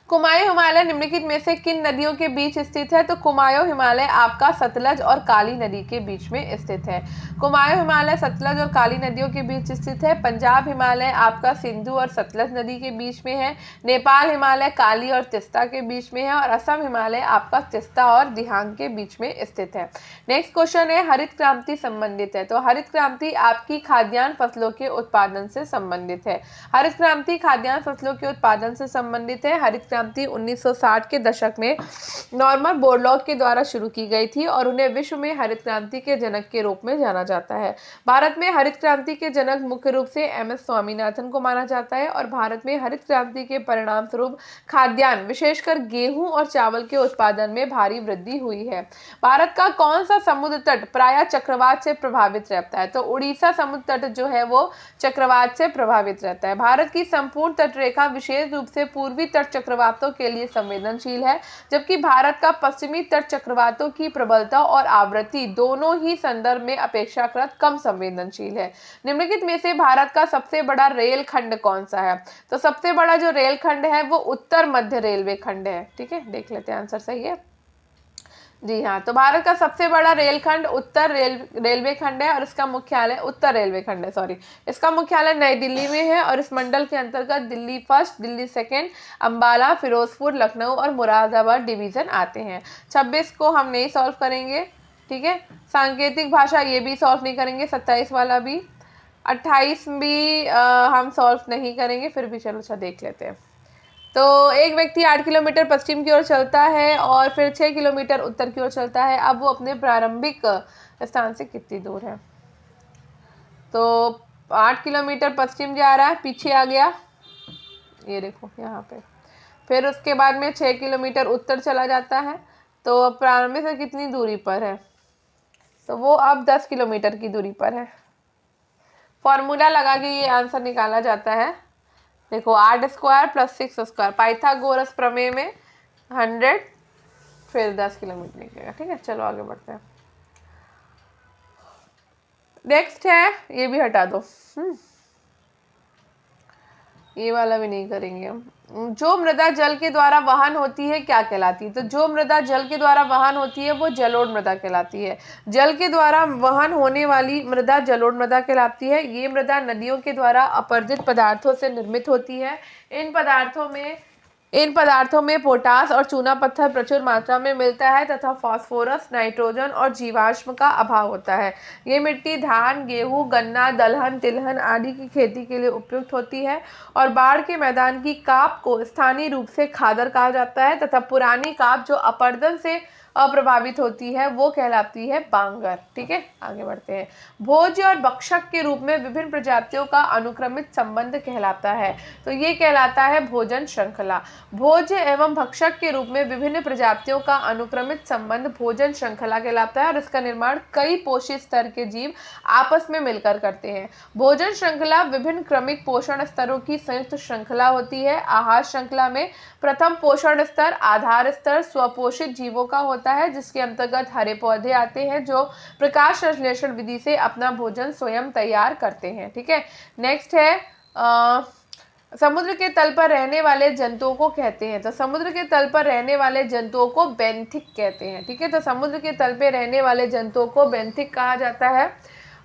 कुमायूं हिमालय निम्नलिखित में से किन नदियों के बीच स्थित है? तो कुमायूं हिमालय आपका सतलज और काली नदी के बीच में स्थित है। कुमायूं हिमालय सतलज और काली नदियों के बीच स्थित है। पंजाब हिमालय आपका सिंधु और सतलज नदी के बीच में है। नेपाल हिमालय काली और तिस्ता के बीच में है और असम हिमालय आपका तिस्ता और दिहांग के बीच में स्थित है। नेक्स्ट क्वेश्चन है, हरित क्रांति संबंधित है। तो हरित क्रांति आपकी खाद्यान्न फसलों के उत्पादन से संबंधित है। हरित क्रांति खाद्यान्न फसलों के उत्पादन से संबंधित है। हरित क्रांति 1960 के दशक में नॉर्मन बोरलॉग के द्वारा शुरू की गई थी और उन्हें विश्व में हरित क्रांति के जनक के रूप में जाना जाता है। भारत में हरित क्रांति के जनक मुख्य रूप से एमएस स्वामीनाथन को माना जाता है और भारत में हरित क्रांति के परिणाम स्वरूप खाद्यान्न विशेषकर गेहूं और चावल के उत्पादन में भारी वृद्धि हुई है। भारत का कौन सा समुद्र तट प्रायः चक्रवात से प्रभावित रहता है? तो उड़ीसा समुद्र तट जो है वो चक्रवात से प्रभावित रहता है। भारत की संपूर्ण तटरेखा विशेष रूप से पूर्वी तट चक्रवातों के लिए संवेदनशील है, जबकि भारत का पश्चिमी तट चक्रवातों की प्रबलता और आवृत्ति दोनों ही संदर्भ में अपेक्षाकृत कम संवेदनशील है। निम्नलिखित में से भारत का सबसे बड़ा रेल खंड कौन सा है? तो सबसे बड़ा जो रेल खंड है वो उत्तर मध्य रेलवे खंड है। ठीक है, देख लेते हैं, आंसर सही है जी हाँ। तो भारत का सबसे बड़ा रेलखंड उत्तर रेलवे खंड है और इसका मुख्यालय उत्तर रेलवे खंड है, सॉरी, इसका मुख्यालय नई दिल्ली में है और इस मंडल के अंतर्गत दिल्ली फर्स्ट, दिल्ली सेकंड, अंबाला, फिरोजपुर, लखनऊ और मुरादाबाद डिवीजन आते हैं। 26 को हम नहीं सॉल्व करेंगे। ठीक है, सांकेतिक भाषा ये भी सॉल्व नहीं करेंगे, 27 वाला भी, 28 भी हम सॉल्व नहीं करेंगे, फिर भी चलो अच्छा देख लेते हैं। तो एक व्यक्ति 8 किलोमीटर पश्चिम की ओर चलता है और फिर 6 किलोमीटर उत्तर की ओर चलता है। अब वो अपने प्रारंभिक स्थान से कितनी दूर है? तो 8 किलोमीटर पश्चिम जा रहा है, पीछे आ गया, ये देखो यहाँ पे। फिर उसके बाद में 6 किलोमीटर उत्तर चला जाता है, तो प्रारंभिक से कितनी दूरी पर है? तो वो अब 10 किलोमीटर की दूरी पर है। फॉर्मूला लगा के ये आंसर निकाला जाता है। देखो 8 स्क्वायर प्लस 6 स्क्वायर, पाइथागोरस प्रमेय में 100 फिर 10 किलोमीटर निकलेगा। ठीक है, चलो आगे बढ़ते हैं। नेक्स्ट है, ये भी हटा दो। ये वाला भी नहीं करेंगे हम। जो मृदा जल के द्वारा वहन होती है क्या कहलाती है? तो जो मृदा जल के द्वारा वहन होती है वो जलोढ़ मृदा कहलाती है। जल के द्वारा वहन होने वाली मृदा जलोढ़ मृदा कहलाती है। ये मृदा नदियों के द्वारा अपरदित पदार्थों से निर्मित होती है। इन पदार्थों में पोटास और चूना पत्थर प्रचुर मात्रा में मिलता है तथा फास्फोरस, नाइट्रोजन और जीवाश्म का अभाव होता है। ये मिट्टी धान, गेहूं, गन्ना, दलहन, तिलहन आदि की खेती के लिए उपयुक्त होती है और बाढ़ के मैदान की काप को स्थानीय रूप से खादर कहा जाता है तथा पुरानी काप जो अपरदन से अप्रभावित होती है वो कहलाती है बांगर। ठीक है, आगे बढ़ते हैं। भोज्य और भक्षक के रूप में विभिन्न प्रजातियों का अनुक्रमित संबंध कहलाता है, तो ये कहलाता है भोजन श्रृंखला। भोज्य एवं भक्षक के रूप में विभिन्न प्रजातियों का अनुक्रमित संबंध भोजन श्रृंखला कहलाता है और इसका निर्माण कई पोषित स्तर के जीव आपस में मिलकर करते हैं। भोजन श्रृंखला विभिन्न क्रमिक पोषण स्तरों की संयुक्त श्रृंखला होती है। आहार श्रृंखला में प्रथम पोषण स्तर आधार स्तर स्वपोषित जीवों का होता है, जिसके अंतर्गत हरे पौधे आते हैं जो प्रकाश संश्लेषण विधि से अपना भोजन स्वयं तैयार करते हैं। ठीक है, नेक्स्ट है समुद्र के तल पर रहने वाले जंतुओं को कहते हैं, तो समुद्र के तल पर रहने वाले जंतुओं को बेंथिक कहते हैं। ठीक है, तो समुद्र के तल पे रहने वाले जंतुओं को बेंथिक कहा जाता है।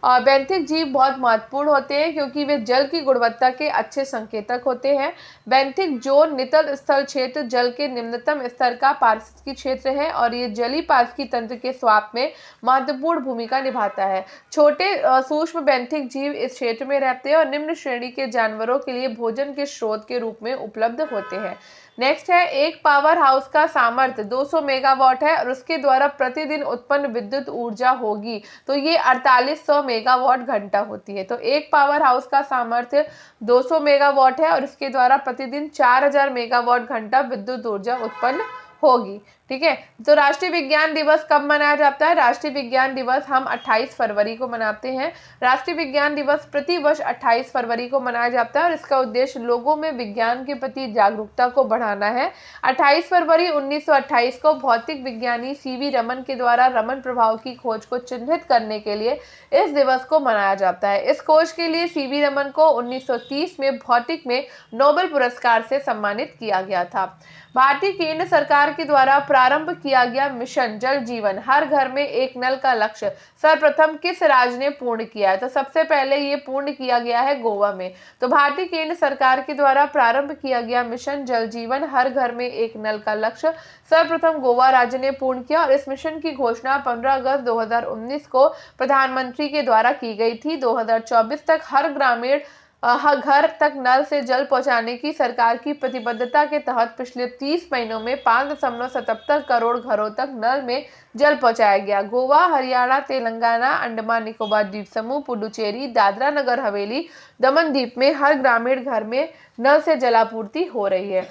और बेंथिक जीव बहुत महत्वपूर्ण होते हैं क्योंकि वे जल की गुणवत्ता के अच्छे संकेतक होते हैं। बेंथिक जोन नितल स्थल क्षेत्र जल के निम्नतम स्तर का पारिस्थितिकी क्षेत्र है और ये जलीय पारिस्थितिकी तंत्र के स्वाप में महत्वपूर्ण भूमिका निभाता है। छोटे सूक्ष्म बेंथिक जीव इस क्षेत्र में रहते हैं और निम्न श्रेणी के जानवरों के लिए भोजन के स्रोत के रूप में उपलब्ध होते हैं। नेक्स्ट है, एक पावर हाउस का सामर्थ्य 200 मेगावाट है और उसके द्वारा प्रतिदिन उत्पन्न विद्युत ऊर्जा होगी, तो ये 4800 मेगावाट घंटा होती है। तो एक पावर हाउस का सामर्थ्य 200 मेगावाट है और इसके द्वारा प्रतिदिन 4000 मेगावाट घंटा विद्युत ऊर्जा उत्पन्न होगी। ठीक है, तो राष्ट्रीय विज्ञान दिवस कब मनाया जाता है? राष्ट्रीय विज्ञान दिवस हम 28 फरवरी को मनाते हैं। राष्ट्रीय विज्ञान दिवस प्रति वर्ष 28 फरवरी को मनाया जाता है और इसका उद्देश्य लोगों में विज्ञान के प्रति जागरूकता को बढ़ाना है। 28 फरवरी 1928 को भौतिक विज्ञानी सीवी रमन के द्वारा रमन प्रभाव की खोज को चिन्हित करने के लिए इस दिवस को मनाया जाता है। इस खोज के लिए सीवी रमन को 1930 में भौतिक में नोबेल पुरस्कार से सम्मानित किया गया था। भारतीय केंद्र सरकार के द्वारा प्रारंभ किया गया मिशन जल जीवन हर घर में एक नल का लक्ष्य सर्वप्रथम किस राज्य ने पूर्ण किया है? तो सबसे पहले ये पूर्ण किया गया है गोवा में। तो भारतीय केंद्र सरकार के द्वारा प्रारंभ किया गया मिशन जल जीवन हर घर में एक नल का लक्ष्य सर्वप्रथम गोवा राज्य ने पूर्ण किया और इस मिशन की घोषणा 15 अगस्त 2019 को प्रधानमंत्री के द्वारा की गई थी। 2024 तक हर ग्रामीण घर तक नल से जल पहुंचाने की सरकार की प्रतिबद्धता के तहत पिछले 30 महीनों में 5.77 करोड़ घरों तक नल में जल पहुंचाया गया। गोवा, हरियाणा, तेलंगाना, अंडमान निकोबार द्वीप समूह, पुडुचेरी, दादरा नगर हवेली, दमन द्वीप में हर ग्रामीण घर में नल से जलापूर्ति हो रही है।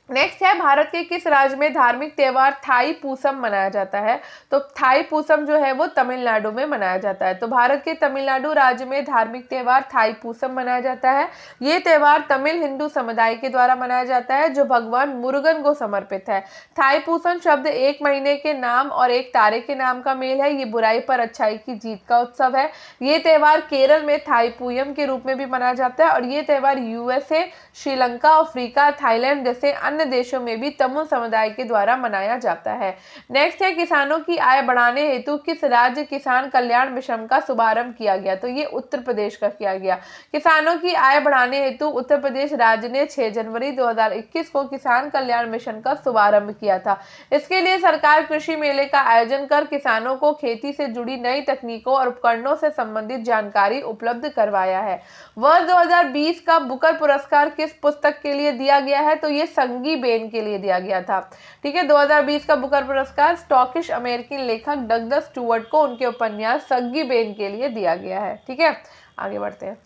नेक्स्ट है, भारत के किस राज्य में धार्मिक त्योहार थाई पूसम मनाया जाता है? तो थाई पूसम जो है वो तमिलनाडु में मनाया जाता है। तो भारत के तमिलनाडु राज्य में धार्मिक त्योहार थाई पूसम मनाया जाता है। ये त्योहार तमिल हिंदू समुदाय के द्वारा मनाया जाता है जो भगवान मुरुगन को समर्पित है। थाई पूसम शब्द एक महीने के नाम और एक तारे के नाम का मेल है। ये बुराई पर अच्छाई की जीत का उत्सव है। ये त्योहार केरल में थाई पूयम के रूप में भी मनाया जाता है और ये त्योहार यूएसए, श्रीलंका, अफ्रीका, थाईलैंड जैसे अन्य देशों में भी तमिल समुदाय के द्वारा मनाया जाता है। नेक्स्ट है, किसानों की आय बढ़ाने हेतु किस राज्य किसान कल्याण मिशन का शुभारंभ किया गया? तो ये उत्तर प्रदेश का किया गया। किसानों की आय बढ़ाने हेतु उत्तर प्रदेश राज्य ने 6 जनवरी 2021 को किसान कल्याण मिशन का शुभारंभ किया था। इसके लिए सरकार कृषि मेले का आयोजन कर किसानों को खेती से जुड़ी नई तकनीकों और उपकरणों से संबंधित जानकारी उपलब्ध करवाया है। वर्ष 2020 का बुकर पुरस्कार किस पुस्तक के लिए दिया गया है? तो ये संगी बेन के लिए दिया गया था। ठीक है, 2020 का बुकर पुरस्कार स्कॉटिश अमेरिकन लेखक डगलस स्टुअर्ट को उनके उपन्यास संगी बेन के लिए दिया गया है। ठीक है, आगे बढ़ते हैं।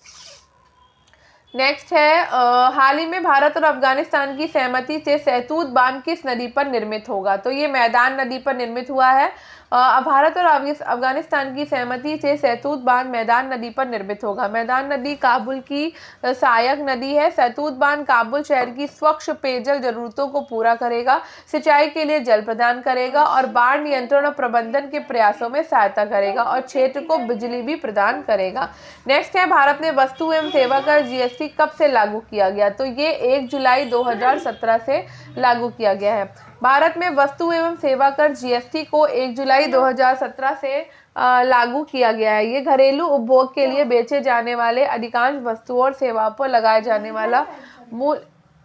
नेक्स्ट है, हाल ही में भारत और अफगानिस्तान की सहमति से सहतूत बांध किस नदी पर निर्मित होगा? तो ये मैदान नदी पर निर्मित हुआ है। भारत और अफगानिस्तान की सहमति से सहतूत बांध मैदान नदी पर निर्मित होगा। मैदान नदी काबुल की सहायक नदी है। सहतूत बांध काबुल शहर की स्वच्छ पेयजल जरूरतों को पूरा करेगा, सिंचाई के लिए जल प्रदान करेगा और बाढ़ नियंत्रण और प्रबंधन के प्रयासों में सहायता करेगा और क्षेत्र को बिजली भी प्रदान करेगा। नेक्स्ट है, भारत ने वस्तु एवं सेवा कर जीएसटी जीएसटी कब से लागू किया गया? तो ये 1 जुलाई 2017 से लागू किया गया है। भारत में वस्तु एवं सेवा कर जीएसटी को 1 जुलाई 2017 से लागू किया गया है। ये घरेलू उपभोग के लिए बेचे जाने वाले अधिकांश वस्तुओं और सेवाओं पर लगाए जाने वाला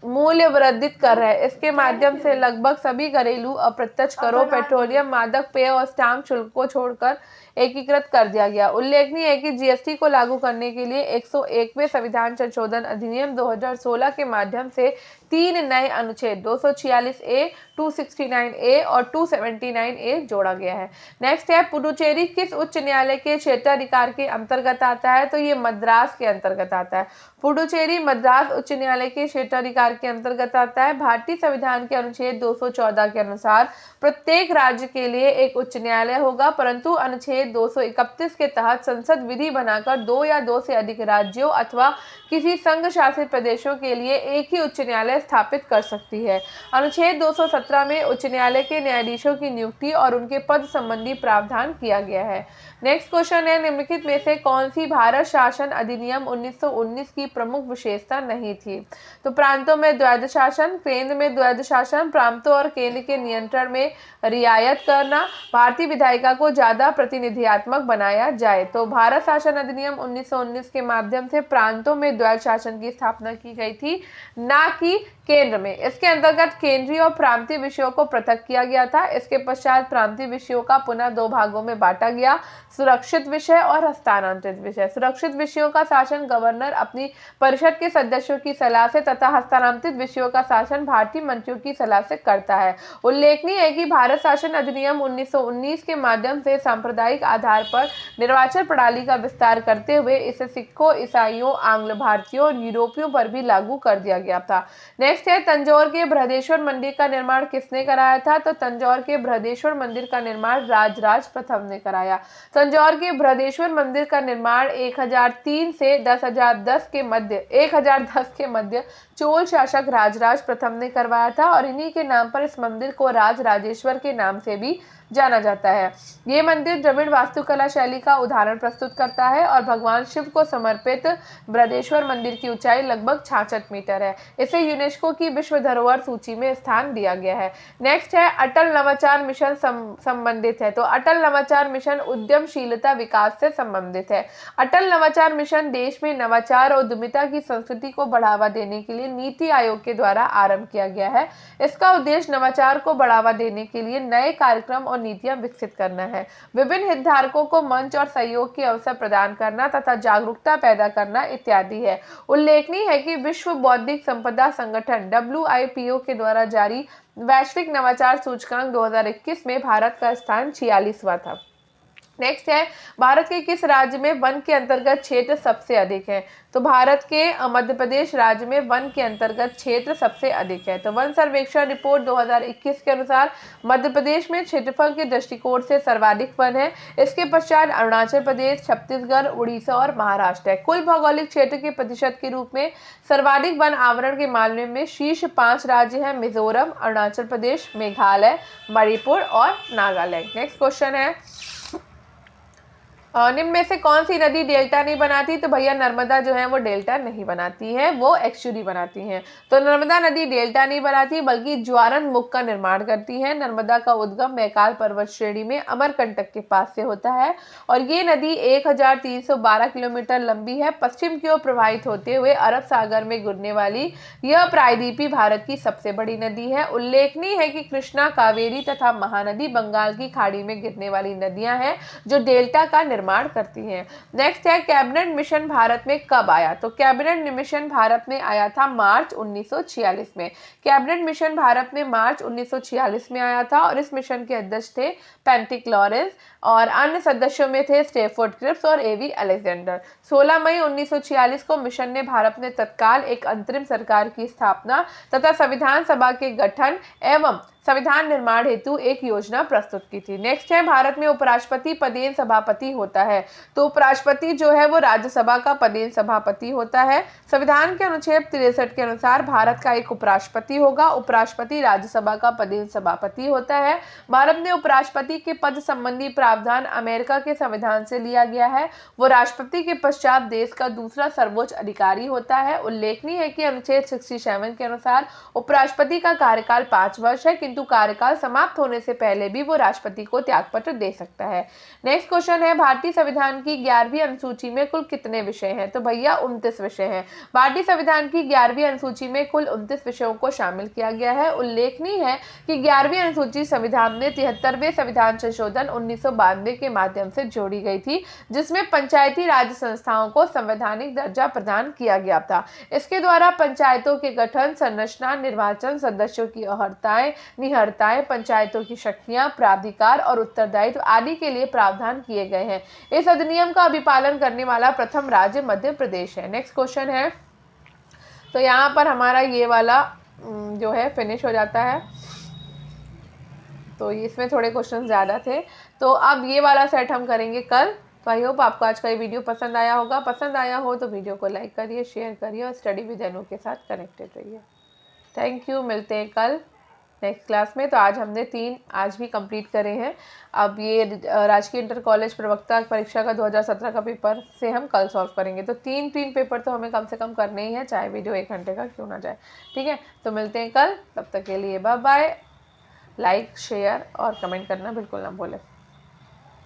मूल्य वर्धित कर रहा है। इसके माध्यम से लगभग सभी घरेलू अप्रत्यक्ष करों, पेट्रोलियम, मादक पेय और स्टाम्प शुल्क को छोड़कर एकीकृत कर दिया गया। उल्लेखनीय है कि जीएसटी को लागू करने के लिए 101वें संविधान संशोधन अधिनियम 2016 के माध्यम से 3 नए अनुच्छेद 246A, 269A और 279A जोड़ा गया है। नेक्स्ट है, पुडुचेरी किस उच्च न्यायालय के क्षेत्राधिकार के अंतर्गत आता है? तो ये मद्रास के अंतर्गत आता है। पुडुचेरी मद्रास उच्च न्यायालय के क्षेत्राधिकार के अंतर्गत आता है। भारतीय संविधान के अनुच्छेद 214 के अनुसार प्रत्येक राज्य के लिए एक उच्च न्यायालय होगा, परंतु अनुच्छेद 231 के तहत संसद विधि बनाकर 2 या 2 से अधिक राज्यों अथवा किसी संघ शासित प्रदेशों के लिए एक ही उच्च न्यायालय स्थापित कर सकती है। अनुच्छेद 217 में उच्च न्यायालय के न्यायाधीशों की नियुक्ति और उनके पद संबंधी प्रावधान किया गया है। नेक्स्ट क्वेश्चन है, निम्नलिखित में से कौन सी भारत शासन अधिनियम 1919 की प्रमुख विशेषता नहीं थी? तो प्रांतों में द्वैध शासन, केंद्र में द्वैध शासन, प्रांतों और केंद्र के नियंत्रण में रियायत करना, भारतीय विधायिका को ज्यादा प्रतिनिधियात्मक बनाया जाए। तो भारत शासन अधिनियम 1919 के माध्यम से प्रांतों में द्वैध शासन की स्थापना की गई थी, ना कि केंद्र में। इसके अंतर्गत केंद्रीय और प्रांतीय विषयों को पृथक किया गया था। इसके पश्चात प्रांतीय विषयों का पुनः 2 भागों में बांटा गया, सुरक्षित विषय और हस्तांतरित विषय। सुरक्षित विषयों का शासन गवर्नर अपनी परिषद के सदस्यों की सलाह से तथा हस्तांतरित विषयों का शासन भारतीय मंत्रियों की सलाह से करता है। उल्लेखनीय है कि भारत शासन अधिनियम 1919 के माध्यम से सांप्रदायिक आधार पर निर्वाचन प्रणाली का विस्तार करते हुए इसे सिखों, ईसाइयों, आंग्ल भारतीयों और यूरोपियों पर भी लागू कर दिया गया था। नेक्स्ट है, तंजौर के बृहदेश्वर मंदिर का निर्माण किसने कराया था? तो तंजौर के बृहदेश्वर मंदिर का निर्माण राजराज प्रथम ने कराया। तंजौर के बृहदेश्वर मंदिर का निर्माण 1003 से 1010 के मध्य चोल शासक राजराज प्रथम ने करवाया था और इन्हीं के नाम पर इस मंदिर को राजराजेश्वर के नाम से भी जाना जाता है। ये मंदिर द्रविड़ वास्तुकला शैली का उदाहरण प्रस्तुत करता है और भगवान शिव को समर्पित बृहदेश्वर मंदिर की ऊंचाई लगभग 66 मीटर है। इसे यूनेस्को की विश्व धरोहर सूची में स्थान दिया गया है। नेक्स्ट है, अटल नवाचार मिशन संबंधित है। तो अटल नवाचार मिशन उद्यमशीलता विकास से संबंधित है। अटल नवाचार मिशन देश में नवाचार और उद्यमिता की संस्कृति को बढ़ावा देने के लिए नीति आयोग के द्वारा आरंभ किया गया है। इसका उद्देश्य नवाचार को बढ़ावा देने के लिए नए कार्यक्रम और नीतियां विकसित करना है, विभिन्न हितधारकों को मंच और सहयोग के अवसर प्रदान करना तथा जागरूकता पैदा करना इत्यादि है। उल्लेखनीय है कि विश्व बौद्धिक संपदा संगठन WIPO के द्वारा जारी वैश्विक नवाचार सूचकांक 2021 में भारत का स्थान 46वां था। नेक्स्ट है, भारत के किस राज्य में वन के अंतर्गत क्षेत्र सबसे अधिक है? तो भारत के मध्य प्रदेश राज्य में वन के अंतर्गत क्षेत्र सबसे अधिक है। तो वन सर्वेक्षण रिपोर्ट 2021 के अनुसार मध्य प्रदेश में क्षेत्रफल के दृष्टिकोण से सर्वाधिक वन है। इसके पश्चात अरुणाचल प्रदेश, छत्तीसगढ़, उड़ीसा और महाराष्ट्र है। कुल भौगोलिक क्षेत्र के प्रतिशत के रूप में सर्वाधिक वन आवरण के मामले में शीर्ष 5 राज्य हैं: मिजोरम, अरुणाचल प्रदेश, मेघालय, मणिपुर और नागालैंड। नेक्स्ट क्वेश्चन है, निम्न में से कौन सी नदी डेल्टा नहीं बनाती? तो भैया नर्मदा जो है वो डेल्टा नहीं बनाती है, वो एक्चुअली बनाती हैं। तो नर्मदा नदी डेल्टा नहीं बनाती बल्कि ज्वारन मुख का निर्माण करती है। नर्मदा का उद्गम मैकाल पर्वत श्रेणी में अमरकंटक के पास से होता है और ये नदी 1312 किलोमीटर लंबी है। पश्चिम की ओर प्रवाहित होते हुए अरब सागर में गिरने वाली यह प्रायद्वीपी भारत की सबसे बड़ी नदी है। उल्लेखनीय है कि कृष्णा, कावेरी तथा महानदी बंगाल की खाड़ी में गिरने वाली नदियां हैं जो डेल्टा का निर्माण करती हैं। नेक्स्ट है, कैबिनेट मिशन भारत में कब आया? तो कैबिनेट मिशन भारत में आया था मार्च 1946 में। कैबिनेट मिशन भारत में मार्च 1946 में आया था और इस मिशन के अध्यक्ष थे पेंटिक लॉरेंस और अन्य सदस्यों में थे स्टेफोर्ड क्रिप्स और एवी अलेक्जेंडर। 16 मई 1946 को मिशन ने भारत में तत्काल एक अंतरिम सरकार की स्थापना तथा संविधान सभा के गठन एवं संविधान निर्माण हेतु एक योजना प्रस्तुत की थी। नेक्स्ट है, भारत में उपराष्ट्रपति पदेन सभापति होता है। तो उपराष्ट्रपति जो है वो राज्यसभा का पदेन सभापति होता है। संविधान के अनुच्छेद 63 के अनुसार भारत का एक उपराष्ट्रपति होगा। उपराष्ट्रपति राज्यसभा का पदेन सभापति होता है। भारत में उपराष्ट्रपति के पद संबंधी प्रावधान अमेरिका के संविधान से लिया गया है। वो राष्ट्रपति के पश्चात देश का दूसरा सर्वोच्च अधिकारी होता है। उल्लेखनीय है कि अनुच्छेद 67 के अनुसार उपराष्ट्रपति का कार्यकाल 5 वर्ष है, किंतु कार्यकाल समाप्त होने से पहले भी वो राष्ट्रपति को त्यागपत्र दे सकता है। नेक्स्ट क्वेश्चन है, भारतीय संविधान की 11वीं अनुसूची में कुल कितने विषय हैं? तो भैया 29 विषय हैं। भारतीय संविधान की 11वीं अनुसूची में कुल 29 विषयों को शामिल किया गया है। उल्लेखनीय है कि 11वीं अनुसूची संविधान में 73वें संविधान संशोधन 1992 के माध्यम से जोड़ी गई थी, जिसमें पंचायती राज संस्थाओं को संवैधानिक दर्जा प्रदान किया गया था। इसके द्वारा पंचायतों के गठन, संरचना, निर्वाचन, सदस्यों की अर्हताएं, निहरताएं, पंचायतों की शक्तियां, प्राधिकार और उत्तरदायित्व आदि के लिए प्रावधान किए गए हैं। इस अधिनियम का अभिपालन करने वाला प्रथम राज्य मध्य प्रदेश है। नेक्स्ट क्वेश्चन है, तो यहाँ पर हमारा ये वाला जो है फिनिश हो जाता है। तो इसमें थोड़े क्वेश्चन ज़्यादा थे, तो अब ये वाला सेट हम करेंगे कल। तो आई होप आपको आज का ये वीडियो पसंद आया होगा। पसंद आया हो तो वीडियो को लाइक करिए, शेयर करिए और स्टडी विद अनु के साथ कनेक्टेड रहिए। थैंक यू, मिलते हैं कल नेक्स्ट क्लास में। तो आज हमने 3 आज भी कंप्लीट करे हैं। अब ये राजकीय इंटर कॉलेज प्रवक्ता परीक्षा का 2017 का पेपर से हम कल सॉल्व करेंगे। तो 3 पेपर तो हमें कम से कम करने ही है, चाहे वीडियो 1 घंटे का क्यों ना जाए। ठीक है, तो मिलते हैं कल, तब तक के लिए बाय बाय। लाइक, शेयर और कमेंट करना बिल्कुल ना भूलें।